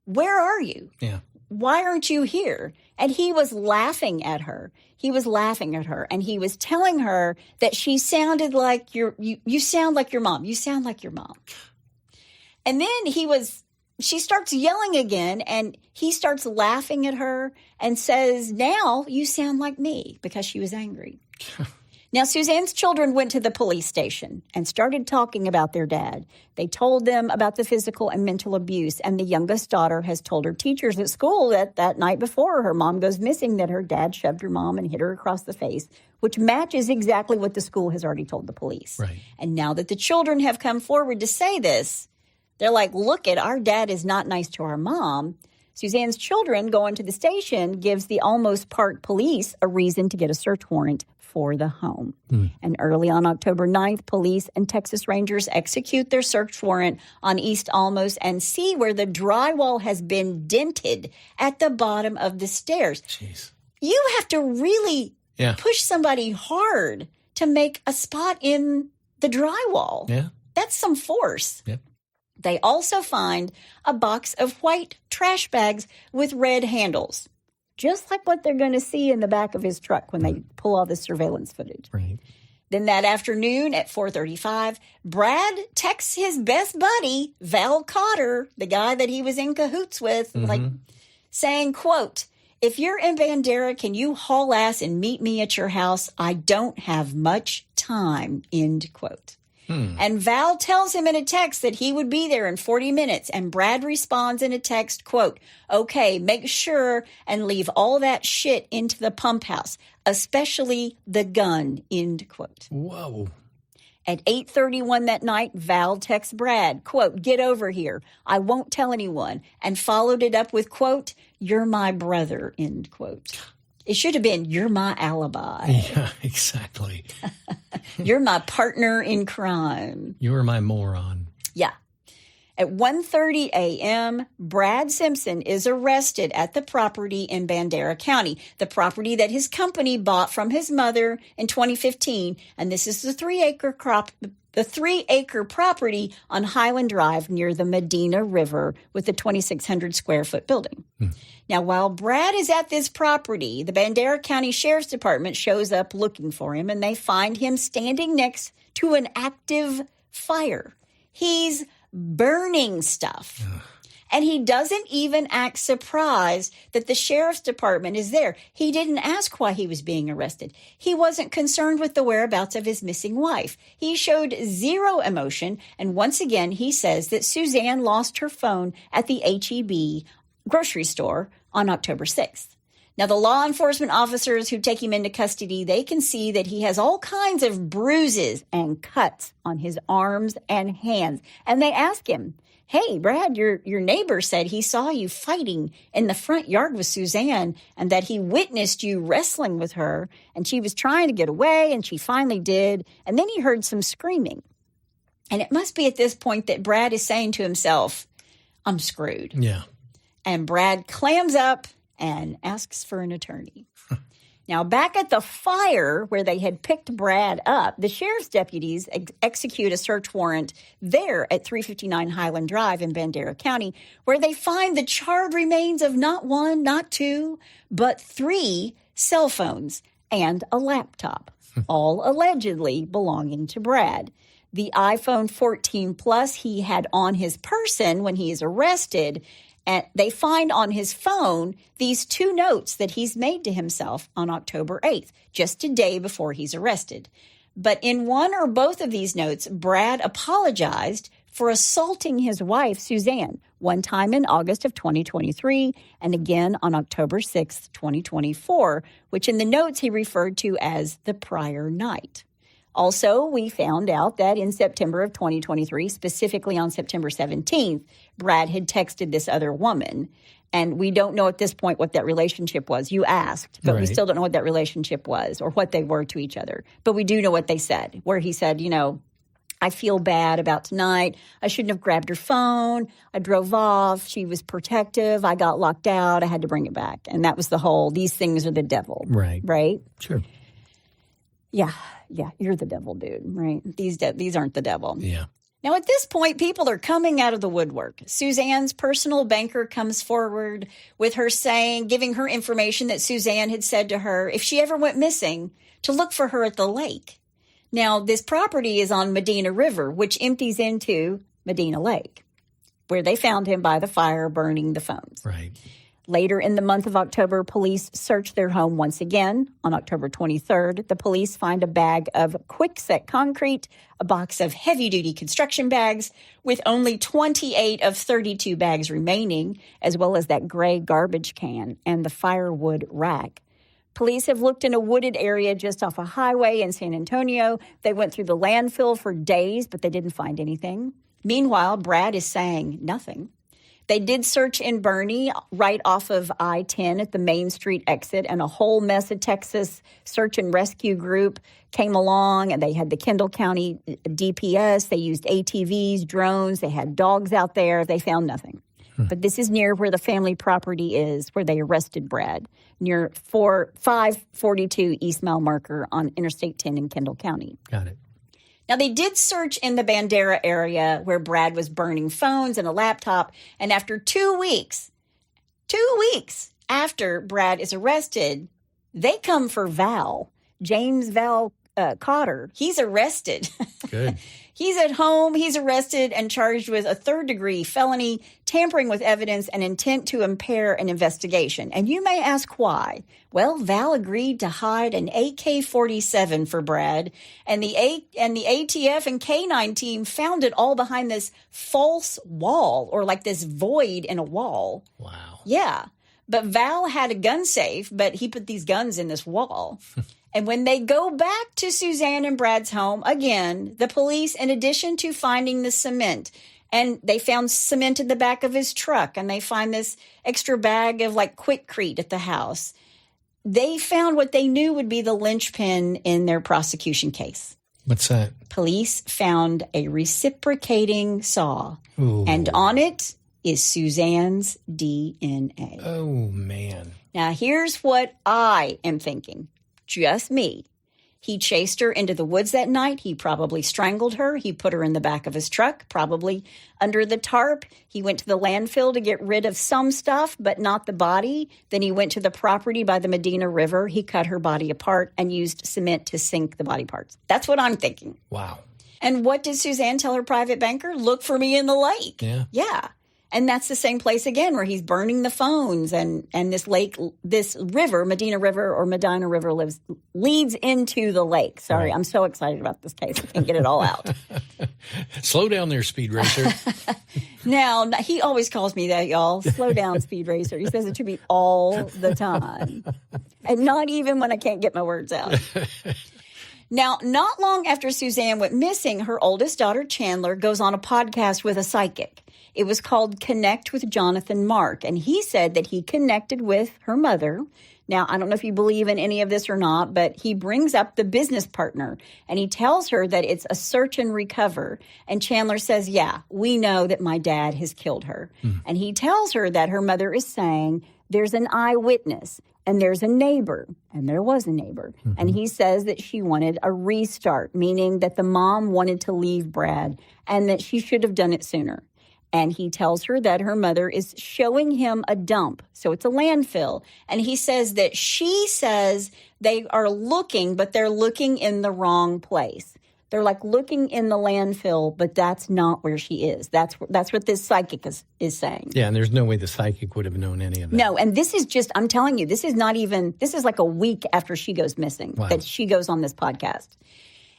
Speaker 1: where are you?
Speaker 2: Yeah.
Speaker 1: Why aren't you here? And he was laughing at her. And he was telling her that she sounded like you sound like your mom. You sound like your mom. And then she starts yelling again, and he starts laughing at her and says, now you sound like me, because she was angry. Now, Suzanne's children went to the police station and started talking about their dad. They told them about the physical and mental abuse, and the youngest daughter has told her teachers at school that night before her mom goes missing that her dad shoved her mom and hit her across the face, which matches exactly what the school has already told the police.
Speaker 2: Right.
Speaker 1: And now that the children have come forward to say this, they're like, look, our dad is not nice to our mom. Suzanne's children going to the station gives the Almost Park police a reason to get a search warrant for the home. And early on October 9th, police and Texas Rangers execute their search warrant on East Almost and see where the drywall has been dented at the bottom of the stairs.
Speaker 2: Jeez.
Speaker 1: You have to really push somebody hard to make a spot in the drywall.
Speaker 2: Yeah.
Speaker 1: That's some force.
Speaker 2: Yep.
Speaker 1: They also find a box of white trash bags with red handles, just like what they're going to see in the back of his truck when they pull all this surveillance footage.
Speaker 2: Right.
Speaker 1: Then that afternoon at 4:35, Brad texts his best buddy, Val Cotter, the guy that he was in cahoots with, saying, quote, if you're in Bandera, can you haul ass and meet me at your house? I don't have much time, end quote. And Val tells him in a text that he would be there in 40 minutes. And Brad responds in a text, quote, okay, make sure and leave all that shit into the pump house, especially the gun, end quote.
Speaker 2: Whoa.
Speaker 1: At 8:31 that night, Val texts Brad, quote, get over here. I won't tell anyone. And followed it up with, quote, you're my brother, end quote. It should have been, you're my alibi.
Speaker 2: Yeah, exactly.
Speaker 1: You're my partner in crime.
Speaker 2: You're my moron.
Speaker 1: Yeah. At 1:30 a.m., Brad Simpson is arrested at the property in Bandera County, the property that his company bought from his mother in 2015. And this is the 3-acre property on Highland Drive near the Medina River with the 2,600 square foot building. Now, while Brad is at this property, the Bandera County Sheriff's Department shows up looking for him, and they find him standing next to an active fire. He's burning stuff. And he doesn't even act surprised that the sheriff's department is there. He didn't ask why he was being arrested. He wasn't concerned with the whereabouts of his missing wife. He showed zero emotion. And once again, he says that Suzanne lost her phone at the H-E-B grocery store on October 6th. Now, the law enforcement officers who take him into custody, they can see that he has all kinds of bruises and cuts on his arms and hands. And they ask him, hey, Brad, your neighbor said he saw you fighting in the front yard with Suzanne and that he witnessed you wrestling with her and she was trying to get away and she finally did. And then he heard some screaming. And it must be at this point that Brad is saying to himself, I'm screwed.
Speaker 2: Yeah.
Speaker 1: And Brad clams up and asks for an attorney. Now, back at the fire where they had picked Brad up, the sheriff's deputies execute a search warrant there at 359 Highland Drive in Bandera County, where they find the charred remains of not one, not two, but 3 cell phones and a laptop, all allegedly belonging to Brad. The iPhone 14 Plus he had on his person when he is arrested, and they find on his phone these 2 notes that he's made to himself on October 8th, just a day before he's arrested. But in one or both of these notes, Brad apologized for assaulting his wife, Suzanne, one time in August of 2023 and again on October 6th, 2024, which in the notes he referred to as the prior night. Also, we found out that in September of 2023, specifically on September 17th, Brad had texted this other woman. And we don't know at this point what that relationship was. You asked, but we still don't know what that relationship was or what they were to each other. But we do know what they said, where he said, I feel bad about tonight. I shouldn't have grabbed her phone. I drove off. She was protective. I got locked out. I had to bring it back. And that was the whole, these things are the devil.
Speaker 2: Right.
Speaker 1: Right?
Speaker 2: Sure.
Speaker 1: Yeah. You're the devil, dude. Right? These aren't the devil.
Speaker 2: Yeah.
Speaker 1: Now, at this point, people are coming out of the woodwork. Suzanne's personal banker comes forward with her giving her information that Suzanne had said to her, if she ever went missing, to look for her at the lake. Now, this property is on Medina River, which empties into Medina Lake, where they found him by the fire burning the phones.
Speaker 2: Right.
Speaker 1: Later in the month of October, police searched their home once again. On October 23rd, the police find a bag of quick-set concrete, a box of heavy-duty construction bags with only 28 of 32 bags remaining, as well as that gray garbage can and the firewood rack. Police have looked in a wooded area just off a highway in San Antonio. They went through the landfill for days, but they didn't find anything. Meanwhile, Brad is saying nothing. They did search in Boerne right off of I-10 at the Main Street exit, and a whole mess of Texas search and rescue group came along, and they had the Kendall County DPS. They used ATVs, drones. They had dogs out there. They found nothing. But this is near where the family property is, where they arrested Brad, near 542 East Mile Marker on Interstate 10 in Kendall County.
Speaker 2: Got it.
Speaker 1: Now, they did search in the Bandera area where Brad was burning phones and a laptop. And after 2 weeks after Brad is arrested, they come for James Val Cotter. He's arrested.
Speaker 2: Good.
Speaker 1: He's at home. He's arrested and charged with a third-degree felony, tampering with evidence, and intent to impair an investigation. And you may ask why. Well, Val agreed to hide an AK-47 for Brad, and the ATF and K-9 team found it all behind this false wall, or like this void in a wall.
Speaker 2: Wow.
Speaker 1: Yeah. But Val had a gun safe, but he put these guns in this wall. And when they go back to Suzanne and Brad's home, again, the police, in addition to finding the cement, and they found cement in the back of his truck, and they find this extra bag of like Quikrete at the house, they found what they knew would be the linchpin in their prosecution case.
Speaker 2: What's that?
Speaker 1: Police found a reciprocating saw,
Speaker 2: Ooh.
Speaker 1: And on it is Suzanne's DNA.
Speaker 2: Oh, man.
Speaker 1: Now, here's what I am thinking. Just me. He chased her into the woods that night. He probably strangled her. He put her in the back of his truck, probably under the tarp. He went to the landfill to get rid of some stuff, but not the body. Then he went to the property by the Medina River. He cut her body apart and used cement to sink the body parts. That's what I'm thinking.
Speaker 2: Wow.
Speaker 1: And what did Suzanne tell her private banker? Look for me in the lake. Yeah. And that's the same place again where he's burning the phones, and this lake, this river, Medina River or Medina River leads into the lake. Sorry, right. I'm so excited about this case. I can't get it all out.
Speaker 2: Slow down there, Speed Racer.
Speaker 1: Now, he always calls me that, y'all. Slow down, Speed Racer. He says it to me all the time. And not even when I can't get my words out. Now, not long after Suzanne went missing, her oldest daughter, Chandler, goes on a podcast with a psychic. It was called Connect with Jonathan Mark, and he said that he connected with her mother. Now, I don't know if you believe in any of this or not, but he brings up the business partner, and he tells her that it's a search and recover. And Chandler says, yeah, we know that my dad has killed her. And he tells her that her mother is saying there's an eyewitness, and there's a neighbor, and there was a neighbor. And he says that she wanted a restart, meaning that the mom wanted to leave Brad and that she should have done it sooner. And he tells her that her mother is showing him a dump. So it's a landfill. And he says that she says they are looking, but they're looking in the wrong place. They're like looking in the landfill, but that's not where she is. That's what this psychic is saying.
Speaker 2: Yeah, and there's no way the psychic would have known any of that.
Speaker 1: No, and this is just, I'm telling you, this is like a week after she goes missing that she goes on this podcast.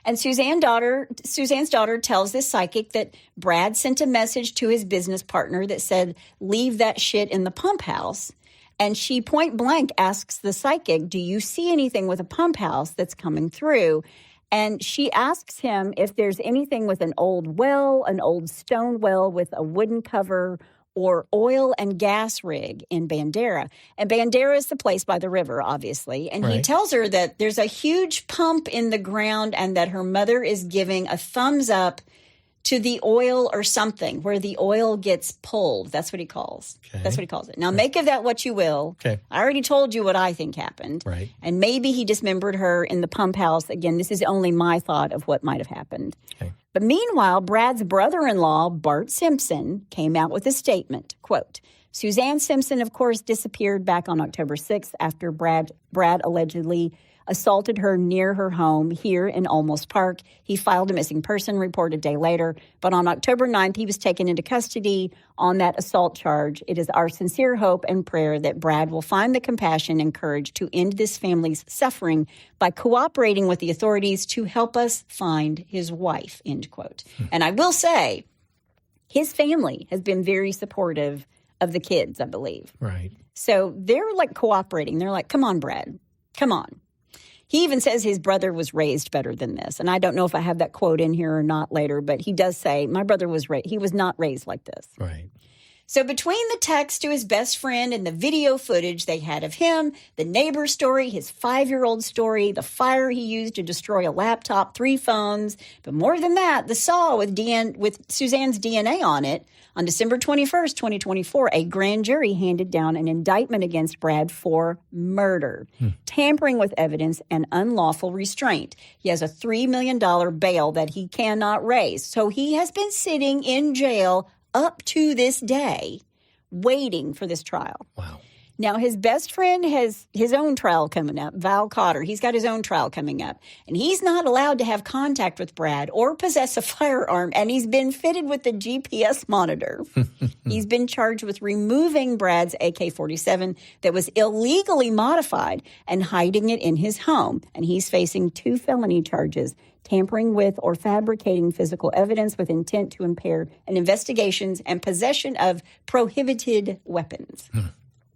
Speaker 1: And Suzanne's daughter tells this psychic that Brad sent a message to his business partner that said, leave that shit in the pump house. And she point blank asks the psychic, do you see anything with a pump house that's coming through? And she asks him if there's anything with an old well, an old stone well with a wooden cover, or oil and gas rig in Bandera. And Bandera is the place by the river, obviously. And he tells her that there's a huge pump in the ground and that her mother is giving a thumbs up to the oil or something where the oil gets pulled. That's what he calls. Okay. That's what he calls it. Now, make of that what you will.
Speaker 2: Okay.
Speaker 1: I already told you what I think happened.
Speaker 2: Right.
Speaker 1: And maybe he dismembered her in the pump house. Again, this is only my thought of what might have happened. Okay. But meanwhile, Brad's brother-in-law, Bart Simpson, came out with a statement, quote, Suzanne Simpson, of course, disappeared back on October 6th after Brad allegedly assaulted her near her home here in Olmos Park. He filed a missing person report a day later, but on October 9th, he was taken into custody on that assault charge. It is our sincere hope and prayer that Brad will find the compassion and courage to end this family's suffering by cooperating with the authorities to help us find his wife, end quote. And I will say, his family has been very supportive of the kids, I believe.
Speaker 2: Right.
Speaker 1: So they're like cooperating. They're like, come on, Brad, come on. He even says his brother was raised better than this. And I don't know if I have that quote in here or not later, but he does say, my brother was he was not raised like this.
Speaker 2: Right.
Speaker 1: So between the text to his best friend and the video footage they had of him, the neighbor story, his 5-year-old story, the fire he used to destroy a laptop, 3 phones, but more than that, the saw with Suzanne's DNA on it, on December 21st, 2024, a grand jury handed down an indictment against Brad for murder, tampering with evidence, and unlawful restraint. He has a $3 million bail that he cannot raise. So he has been sitting in jail up to this day, waiting for this trial.
Speaker 2: Wow.
Speaker 1: Now, his best friend has his own trial coming up, Val Cotter. He's got his own trial coming up. And he's not allowed to have contact with Brad or possess a firearm. And he's been fitted with the GPS monitor. He's been charged with removing Brad's AK-47 that was illegally modified and hiding it in his home. And he's facing 2 felony charges: tampering with or fabricating physical evidence with intent to impair an investigations and possession of prohibited weapons.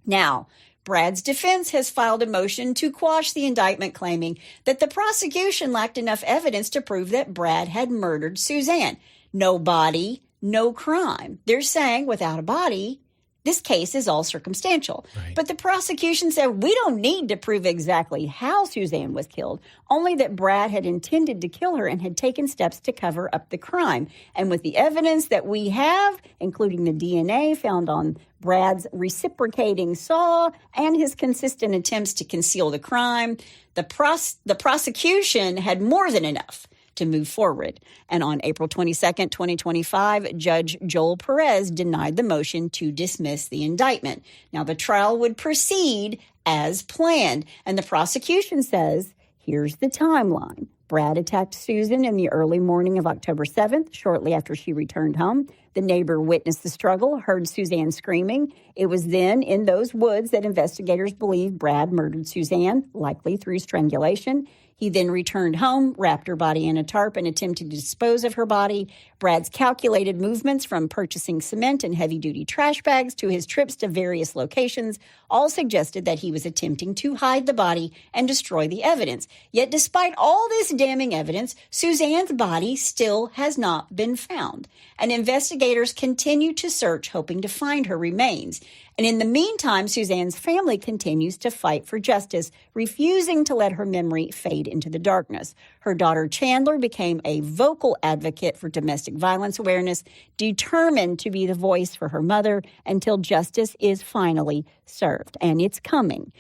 Speaker 1: Now, Brad's defense has filed a motion to quash the indictment, claiming that the prosecution lacked enough evidence to prove that Brad had murdered Suzanne. No body, no crime. They're saying without a body, this case is all circumstantial. Right. But the prosecution said, we don't need to prove exactly how Suzanne was killed, only that Brad had intended to kill her and had taken steps to cover up the crime. And with the evidence that we have, including the DNA found on Brad's reciprocating saw and his consistent attempts to conceal the crime, the prosecution had more than enough to move forward. And on April 22nd, 2025, Judge Joel Perez denied the motion to dismiss the indictment. Now, the trial would proceed as planned. And the prosecution says, here's the timeline. Brad attacked Susan in the early morning of October 7th, shortly after she returned home. The neighbor witnessed the struggle, heard Suzanne screaming. It was then in those woods that investigators believe Brad murdered Suzanne, likely through strangulation. He then returned home, wrapped her body in a tarp, and attempted to dispose of her body. Brad's calculated movements, from purchasing cement and heavy-duty trash bags to his trips to various locations, all suggested that he was attempting to hide the body and destroy the evidence. Yet despite all this damning evidence, Suzanne's body still has not been found. And investigators continue to search, hoping to find her remains. And in the meantime, Suzanne's family continues to fight for justice, refusing to let her memory fade into the darkness. Her daughter Chandler became a vocal advocate for domestic violence awareness, determined to be the voice for her mother until justice is finally served. And it's coming.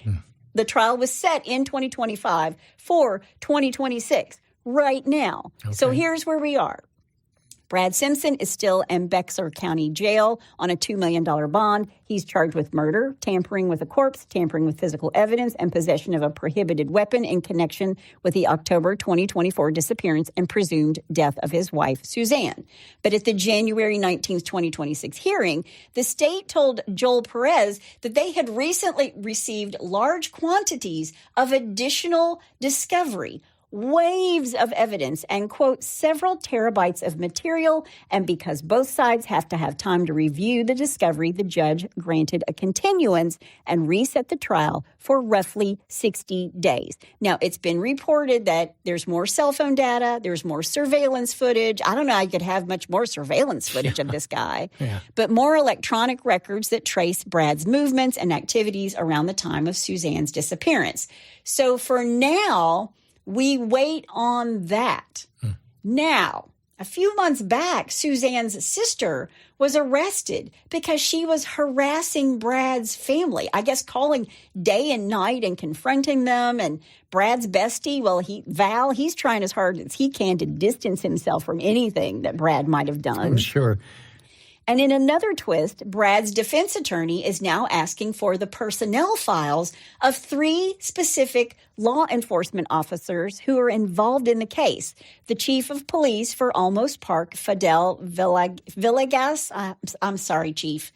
Speaker 1: The trial was set in 2025 for 2026, right now. Okay. So here's where we are. Brad Simpson is still in Bexar County Jail on a $2 million bond. He's charged with murder, tampering with a corpse, tampering with physical evidence, and possession of a prohibited weapon in connection with the October 2024 disappearance and presumed death of his wife, Suzanne. But at the January 19th, 2026 hearing, the state told Joel Perez that they had recently received large quantities of additional discovery. waves of evidence and, quote, several terabytes of material. And because both sides have to have time to review the discovery, the judge granted a continuance and reset the trial for roughly 60 days. Now, it's been reported that there's more cell phone data, there's more surveillance footage. I don't know how you could have much more surveillance footage of this guy, but more electronic records that trace Brad's movements and activities around the time of Suzanne's disappearance. So for now, we wait on that. Now, a few months back, Suzanne's sister was arrested because she was harassing Brad's family, I guess calling day and night and confronting them. And Brad's bestie, well, Val, he's trying as hard as he can to distance himself from anything that Brad might have done.
Speaker 2: I'm sure.
Speaker 1: And in another twist, Brad's defense attorney is now asking for the personnel files of 3 specific law enforcement officers who are involved in the case. The chief of police for Olmos Park, Fidel Villegas. I'm sorry, Chief.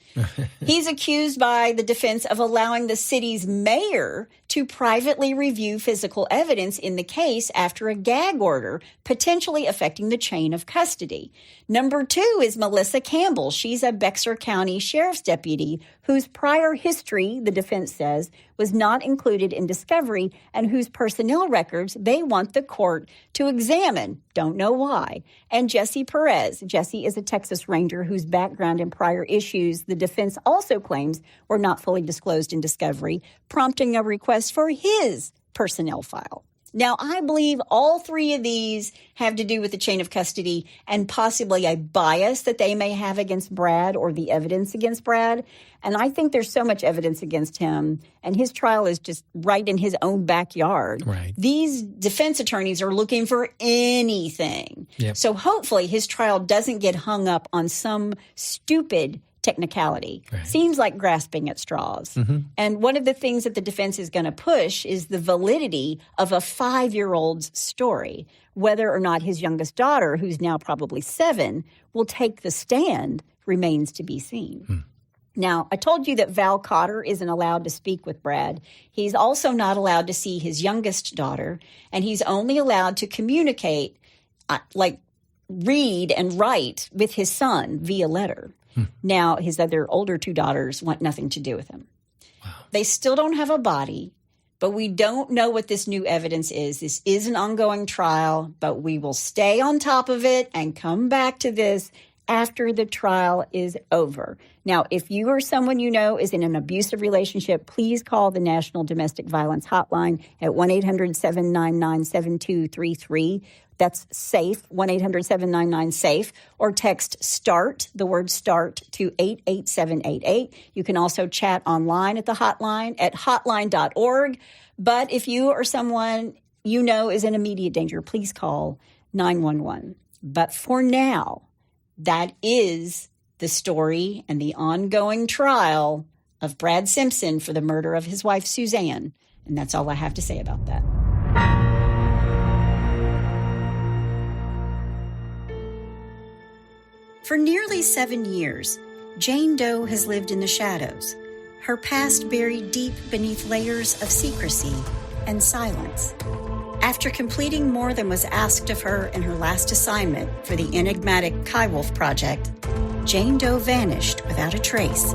Speaker 1: He's accused by the defense of allowing the city's mayor to privately review physical evidence in the case after a gag order, potentially affecting the chain of custody. Number 2 is Melissa Campbell. She's a Bexar County sheriff's deputy whose prior history, the defense says, was not included in discovery and whose personnel records they want the court to examine. Don't know why. And Jesse Perez. Jesse is a Texas Ranger whose background and prior issues the defense also claims were not fully disclosed in discovery, prompting a request for his personnel file. Now, I believe all 3 of these have to do with the chain of custody and possibly a bias that they may have against Brad or the evidence against Brad. And I think there's so much evidence against him, and his trial is just right in his own backyard.
Speaker 2: Right.
Speaker 1: These defense attorneys are looking for anything.
Speaker 2: Yep.
Speaker 1: So hopefully his trial doesn't get hung up on some stupid technicality.
Speaker 2: Right.
Speaker 1: Seems like grasping at straws. And one of the things that the defense is going to push is the validity of a 5-year-old's story. Whether or not his youngest daughter, who's now probably 7, will take the stand remains to be seen. Now, I told you that Val Cotter isn't allowed to speak with Brad. He's also not allowed to see his youngest daughter, and he's only allowed to communicate, read and write with his son via letter. Now, his other older 2 daughters want nothing to do with him.
Speaker 2: Wow.
Speaker 1: They still don't have a body, but we don't know what this new evidence is. This is an ongoing trial, but we will stay on top of it and come back to this after the trial is over. Now, if you or someone you know is in an abusive relationship, please call the National Domestic Violence Hotline at 1-800-799-7233. That's SAFE, 1-800-799-SAFE, or text START, the word START, to 88788. You can also chat online at the hotline at hotline.org. But if you or someone you know is in immediate danger, please call 911. But for now, that is the story and the ongoing trial of Brad Simpson for the murder of his wife, Suzanne. And that's all I have to say about that. For nearly 7 years, Jane Doe has lived in the shadows, her past buried deep beneath layers of secrecy and silence. After completing more than was asked of her in her last assignment for the enigmatic Kywolf project, Jane Doe vanished without a trace,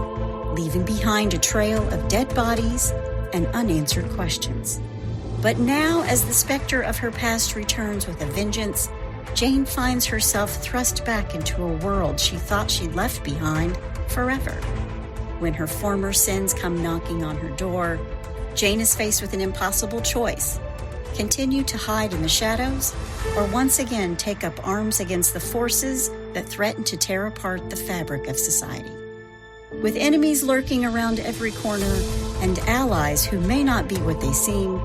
Speaker 1: leaving behind a trail of dead bodies and unanswered questions. But now, as the specter of her past returns with a vengeance, Jane finds herself thrust back into a world she thought she'd left behind forever. When her former sins come knocking on her door, Jane is faced with an impossible choice: continue to hide in the shadows, or once again take up arms against the forces that threaten to tear apart the fabric of society. With enemies lurking around every corner and allies who may not be what they seem,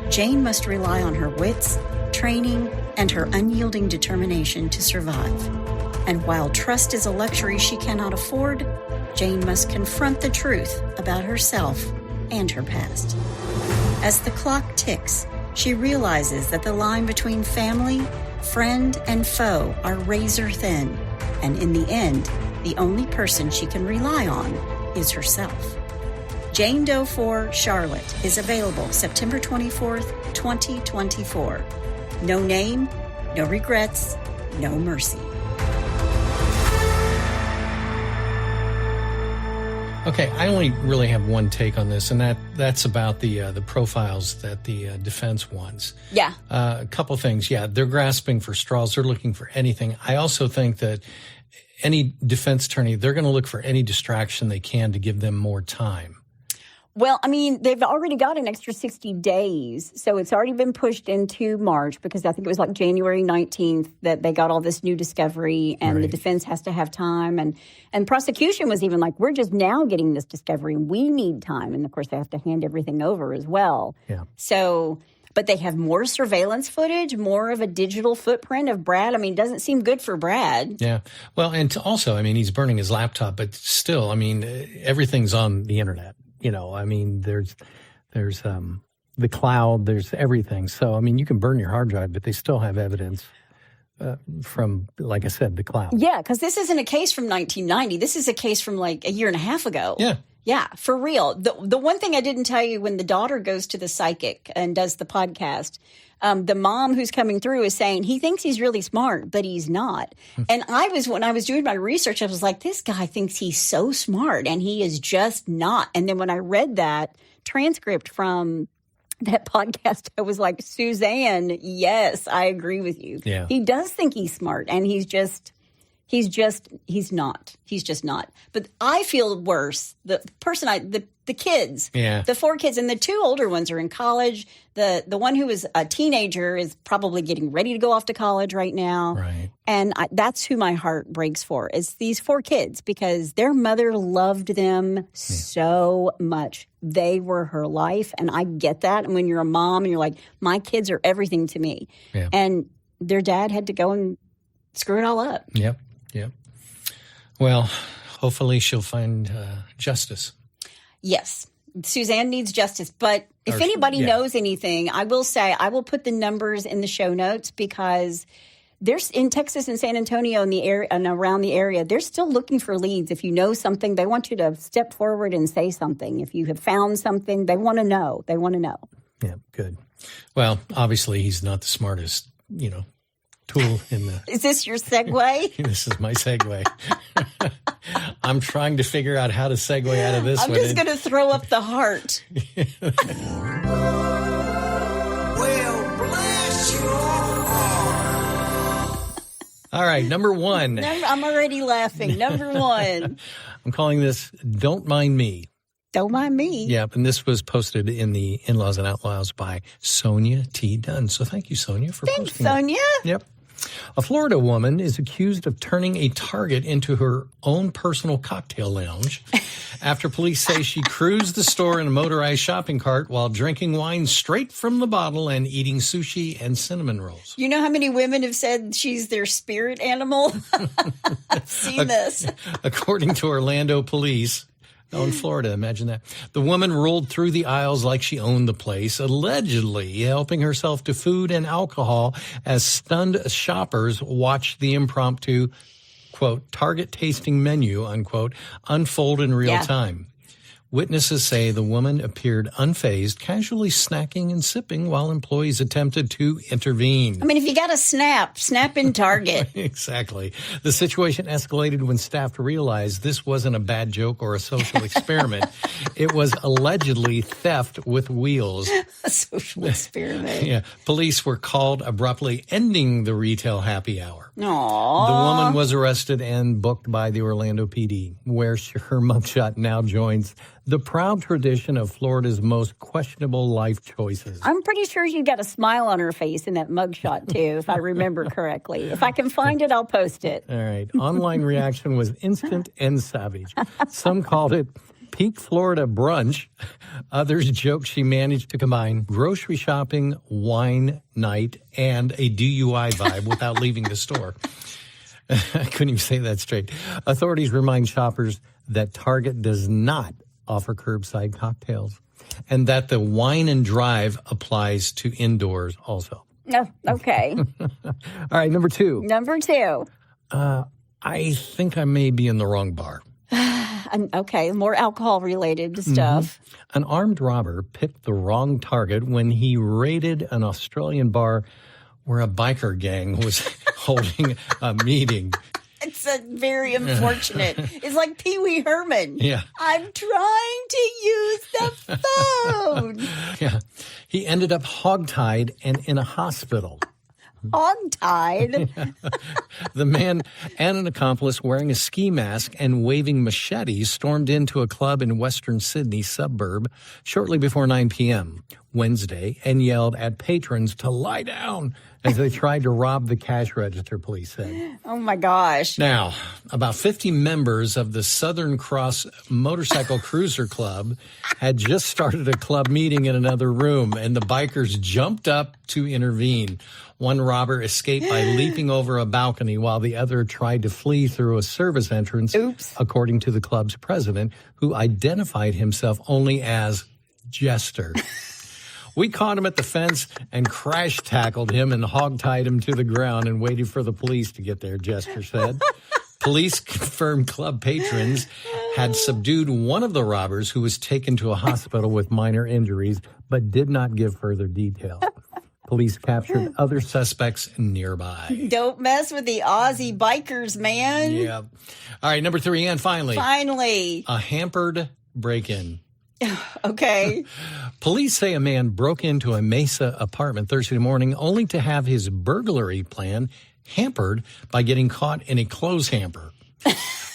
Speaker 1: Jane must rely on her wits, training, and her unyielding determination to survive. And while trust is a luxury she cannot afford, Jane must confront the truth about herself and her past. As the clock ticks, she realizes that the line between family, friend, and foe are razor thin, and in the end, the only person she can rely on is herself. Jane Doe 4 Charlotte is available September 24th, 2024. No name, no regrets, no mercy.
Speaker 2: Okay, I only really have one take on this, and that's about the profiles that the defense wants.
Speaker 1: Yeah.
Speaker 2: A couple things. Yeah, they're grasping for straws. They're looking for anything. I also think that any defense attorney, they're going to look for any distraction they can to give them more time.
Speaker 1: Well, I mean, they've already got an extra 60 days, so it's already been pushed into March because I think it was like January 19th that they got all this new discovery, and
Speaker 2: right.
Speaker 1: The defense has to have time. And prosecution was even like, we're just now getting this discovery. We need time. And, of course, they have to hand everything over as well.
Speaker 2: Yeah.
Speaker 1: So, but they have more surveillance footage, more of a digital footprint of Brad. I mean, it doesn't seem good for Brad.
Speaker 2: Yeah. Well, and also, I mean, he's burning his laptop, but still, I mean, everything's on the internet. You know, I mean, there's the cloud, there's everything. So, I mean, you can burn your hard drive, but they still have evidence from, like I said, the cloud.
Speaker 1: Yeah, because this isn't a case from 1990. This is a case from like a year and a half ago.
Speaker 2: Yeah.
Speaker 1: Yeah, for real. The one thing I didn't tell you, when the daughter goes to the psychic and does the podcast, the mom who's coming through is saying he thinks he's really smart, but he's not. And when I was doing my research, I was like, this guy thinks he's so smart, and he is just not. And then when I read that transcript from that podcast, I was like, Suzanne, yes, I agree with you.
Speaker 2: Yeah.
Speaker 1: He does think he's smart, and he's not. He's just not. But I feel worse. The kids,
Speaker 2: yeah.
Speaker 1: The 4 kids, and the 2 older ones are in college. The one who is a teenager is probably getting ready to go off to college right now.
Speaker 2: Right.
Speaker 1: And that's who my heart breaks for, is these 4 kids, because their mother loved them so much. They were her life, and I get that. And when you're a mom and you're like, my kids are everything to me.
Speaker 2: Yeah.
Speaker 1: And their dad had to go and screw it all up.
Speaker 2: Yep. Yep. Well, hopefully she'll find justice.
Speaker 1: Yes. Suzanne needs justice. But if anybody knows anything, I will say I will put the numbers in the show notes, because there's in Texas and San Antonio and the area and around the area, they're still looking for leads. If you know something, they want you to step forward and say something. If you have found something, they want to know. They want to know.
Speaker 2: Yeah, good. Well, obviously he's not the smartest, tool in the...
Speaker 1: Is this your segue?
Speaker 2: This is my segue. I'm trying to figure out how to segue out of this
Speaker 1: I'm just going to throw up the heart.
Speaker 3: Well, bless your heart.
Speaker 2: All right, number 1.
Speaker 1: I'm already laughing. Number 1.
Speaker 2: I'm calling this Don't Mind Me.
Speaker 1: Don't mind me.
Speaker 2: Yep, and this was posted in the In-Laws and Outlaws by Sonia T. Dunn. So thank you, Sonia, for
Speaker 1: Thanks,
Speaker 2: posting
Speaker 1: Sonia.
Speaker 2: that. Yep. A Florida woman is accused of turning a Target into her own personal cocktail lounge after police say she cruised the store in a motorized shopping cart while drinking wine straight from the bottle and eating sushi and cinnamon rolls.
Speaker 1: You know how many women have said she's their spirit animal? I've seen this.
Speaker 2: According to Orlando police, in Florida, imagine that. The woman rolled through the aisles like she owned the place, allegedly helping herself to food and alcohol as stunned shoppers watched the impromptu, quote, Target tasting menu, unquote, unfold in real time. Witnesses say the woman appeared unfazed, casually snacking and sipping while employees attempted to intervene.
Speaker 1: I mean, if you got to snap in Target.
Speaker 2: Exactly. The situation escalated when staff realized this wasn't a bad joke or a social experiment. It was allegedly theft with wheels.
Speaker 1: A social experiment.
Speaker 2: Yeah. Police were called abruptly, ending the retail happy hour.
Speaker 1: Aww.
Speaker 2: The woman was arrested and booked by the Orlando PD, where her mugshot now joins the proud tradition of Florida's most questionable life choices.
Speaker 1: I'm pretty sure she got a smile on her face in that mugshot, too, if I remember correctly. If I can find it, I'll post it.
Speaker 2: All right. Online reaction was instant and savage. Some called it peak Florida brunch. Others joked she managed to combine grocery shopping, wine night, and a DUI vibe without leaving the store. I couldn't even say that straight. Authorities remind shoppers that Target does not offer curbside cocktails and that the wine and drive applies to indoors also.
Speaker 1: Oh, okay.
Speaker 2: All right, number 2.
Speaker 1: Number 2.
Speaker 2: I think I may be in the wrong bar.
Speaker 1: Okay, more alcohol-related stuff.
Speaker 2: Mm-hmm. An armed robber picked the wrong target when he raided an Australian bar where a biker gang was holding a meeting.
Speaker 1: It's very unfortunate. It's like Pee Wee Herman.
Speaker 2: Yeah.
Speaker 1: I'm trying to use the phone.
Speaker 2: Yeah. He ended up hogtied and in a hospital.
Speaker 1: Hogtied?
Speaker 2: The man and an accomplice wearing a ski mask and waving machetes stormed into a club in Western Sydney suburb shortly before 9 p.m. Wednesday and yelled at patrons to lie down as they tried to rob the cash register, police said.
Speaker 1: Oh, my gosh.
Speaker 2: Now, about 50 members of the Southern Cross Motorcycle Cruiser Club had just started a club meeting in another room, and the bikers jumped up to intervene. One robber escaped by leaping over a balcony while the other tried to flee through a service entrance, according to the club's president, who identified himself only as Jester. We caught him at the fence and crash tackled him and hogtied him to the ground and waited for the police to get there, Jester said. Police confirmed club patrons had subdued one of the robbers who was taken to a hospital with minor injuries, but did not give further details. Police captured other suspects nearby.
Speaker 1: Don't mess with the Aussie bikers, man.
Speaker 2: Yeah. All right, number 3, and finally. A hampered break-in.
Speaker 1: Okay.
Speaker 2: Police say a man broke into a Mesa apartment Thursday morning only to have his burglary plan hampered by getting caught in a clothes hamper.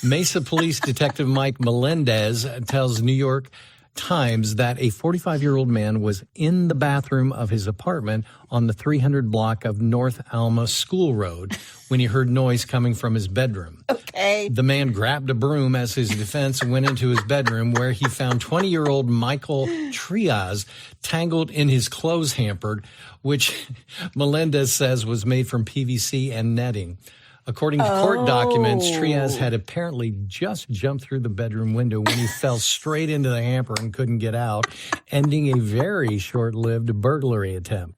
Speaker 2: Mesa Police Detective Mike Melendez tells New York Times that a 45-year-old man was in the bathroom of his apartment on the 300 block of North Alma School Road when he heard noise coming from his bedroom.
Speaker 1: Okay.
Speaker 2: The man grabbed a broom as his defense and went into his bedroom where he found 20-year-old Michael Triaz tangled in his clothes hamper, which Melendez says was made from PVC and netting. According to court documents, Triaz had apparently just jumped through the bedroom window when he fell straight into the hamper and couldn't get out, ending a very short-lived burglary attempt.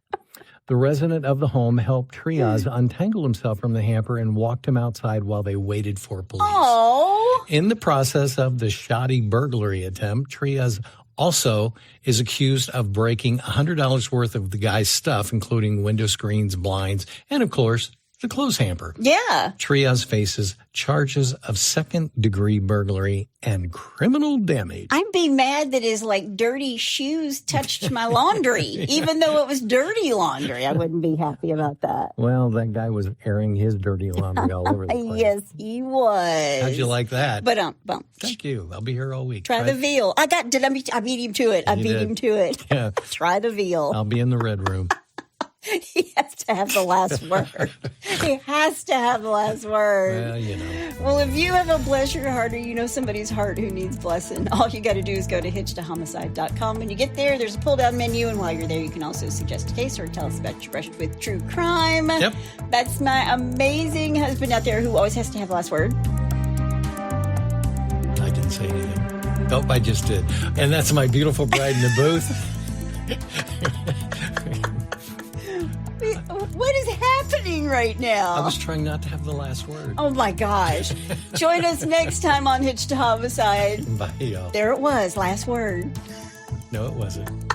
Speaker 2: The resident of the home helped Triaz untangle himself from the hamper and walked him outside while they waited for police.
Speaker 1: Oh.
Speaker 2: In the process of the shoddy burglary attempt, Triaz also is accused of breaking $100 worth of the guy's stuff, including window screens, blinds, and, of course, the clothes hamper.
Speaker 1: Yeah.
Speaker 2: Triaz faces charges of second-degree burglary and criminal damage.
Speaker 1: I'd be mad that his, dirty shoes touched my laundry, even though it was dirty laundry. I wouldn't be happy about that.
Speaker 2: Well, that guy was airing his dirty laundry all over the place.
Speaker 1: Yes, he was.
Speaker 2: How'd you like that?
Speaker 1: Bump.
Speaker 2: Thank you. I'll be here all week.
Speaker 1: Try the veal. I beat him to it.
Speaker 2: Yeah.
Speaker 1: Try the veal.
Speaker 2: I'll be in the red room.
Speaker 1: He has to have the last word. He has to have the last word.
Speaker 2: Well, you know.
Speaker 1: Well, if you have a bless your heart or you know somebody's heart who needs blessing, all you got to do is go to hitchtohomicide.com. When you get there, there's a pull-down menu, and while you're there, you can also suggest a case or tell us about your brush with true crime.
Speaker 2: Yep.
Speaker 1: That's my amazing husband out there who always has to have the last word.
Speaker 2: I didn't say anything. Nope, I just did. And that's my beautiful bride in the booth.
Speaker 1: What is happening right now?
Speaker 2: I was trying not to have the last word.
Speaker 1: Oh, my gosh. Join us next time on Hitch to Homicide.
Speaker 2: Bye, y'all.
Speaker 1: There it was, last word.
Speaker 2: No, it wasn't.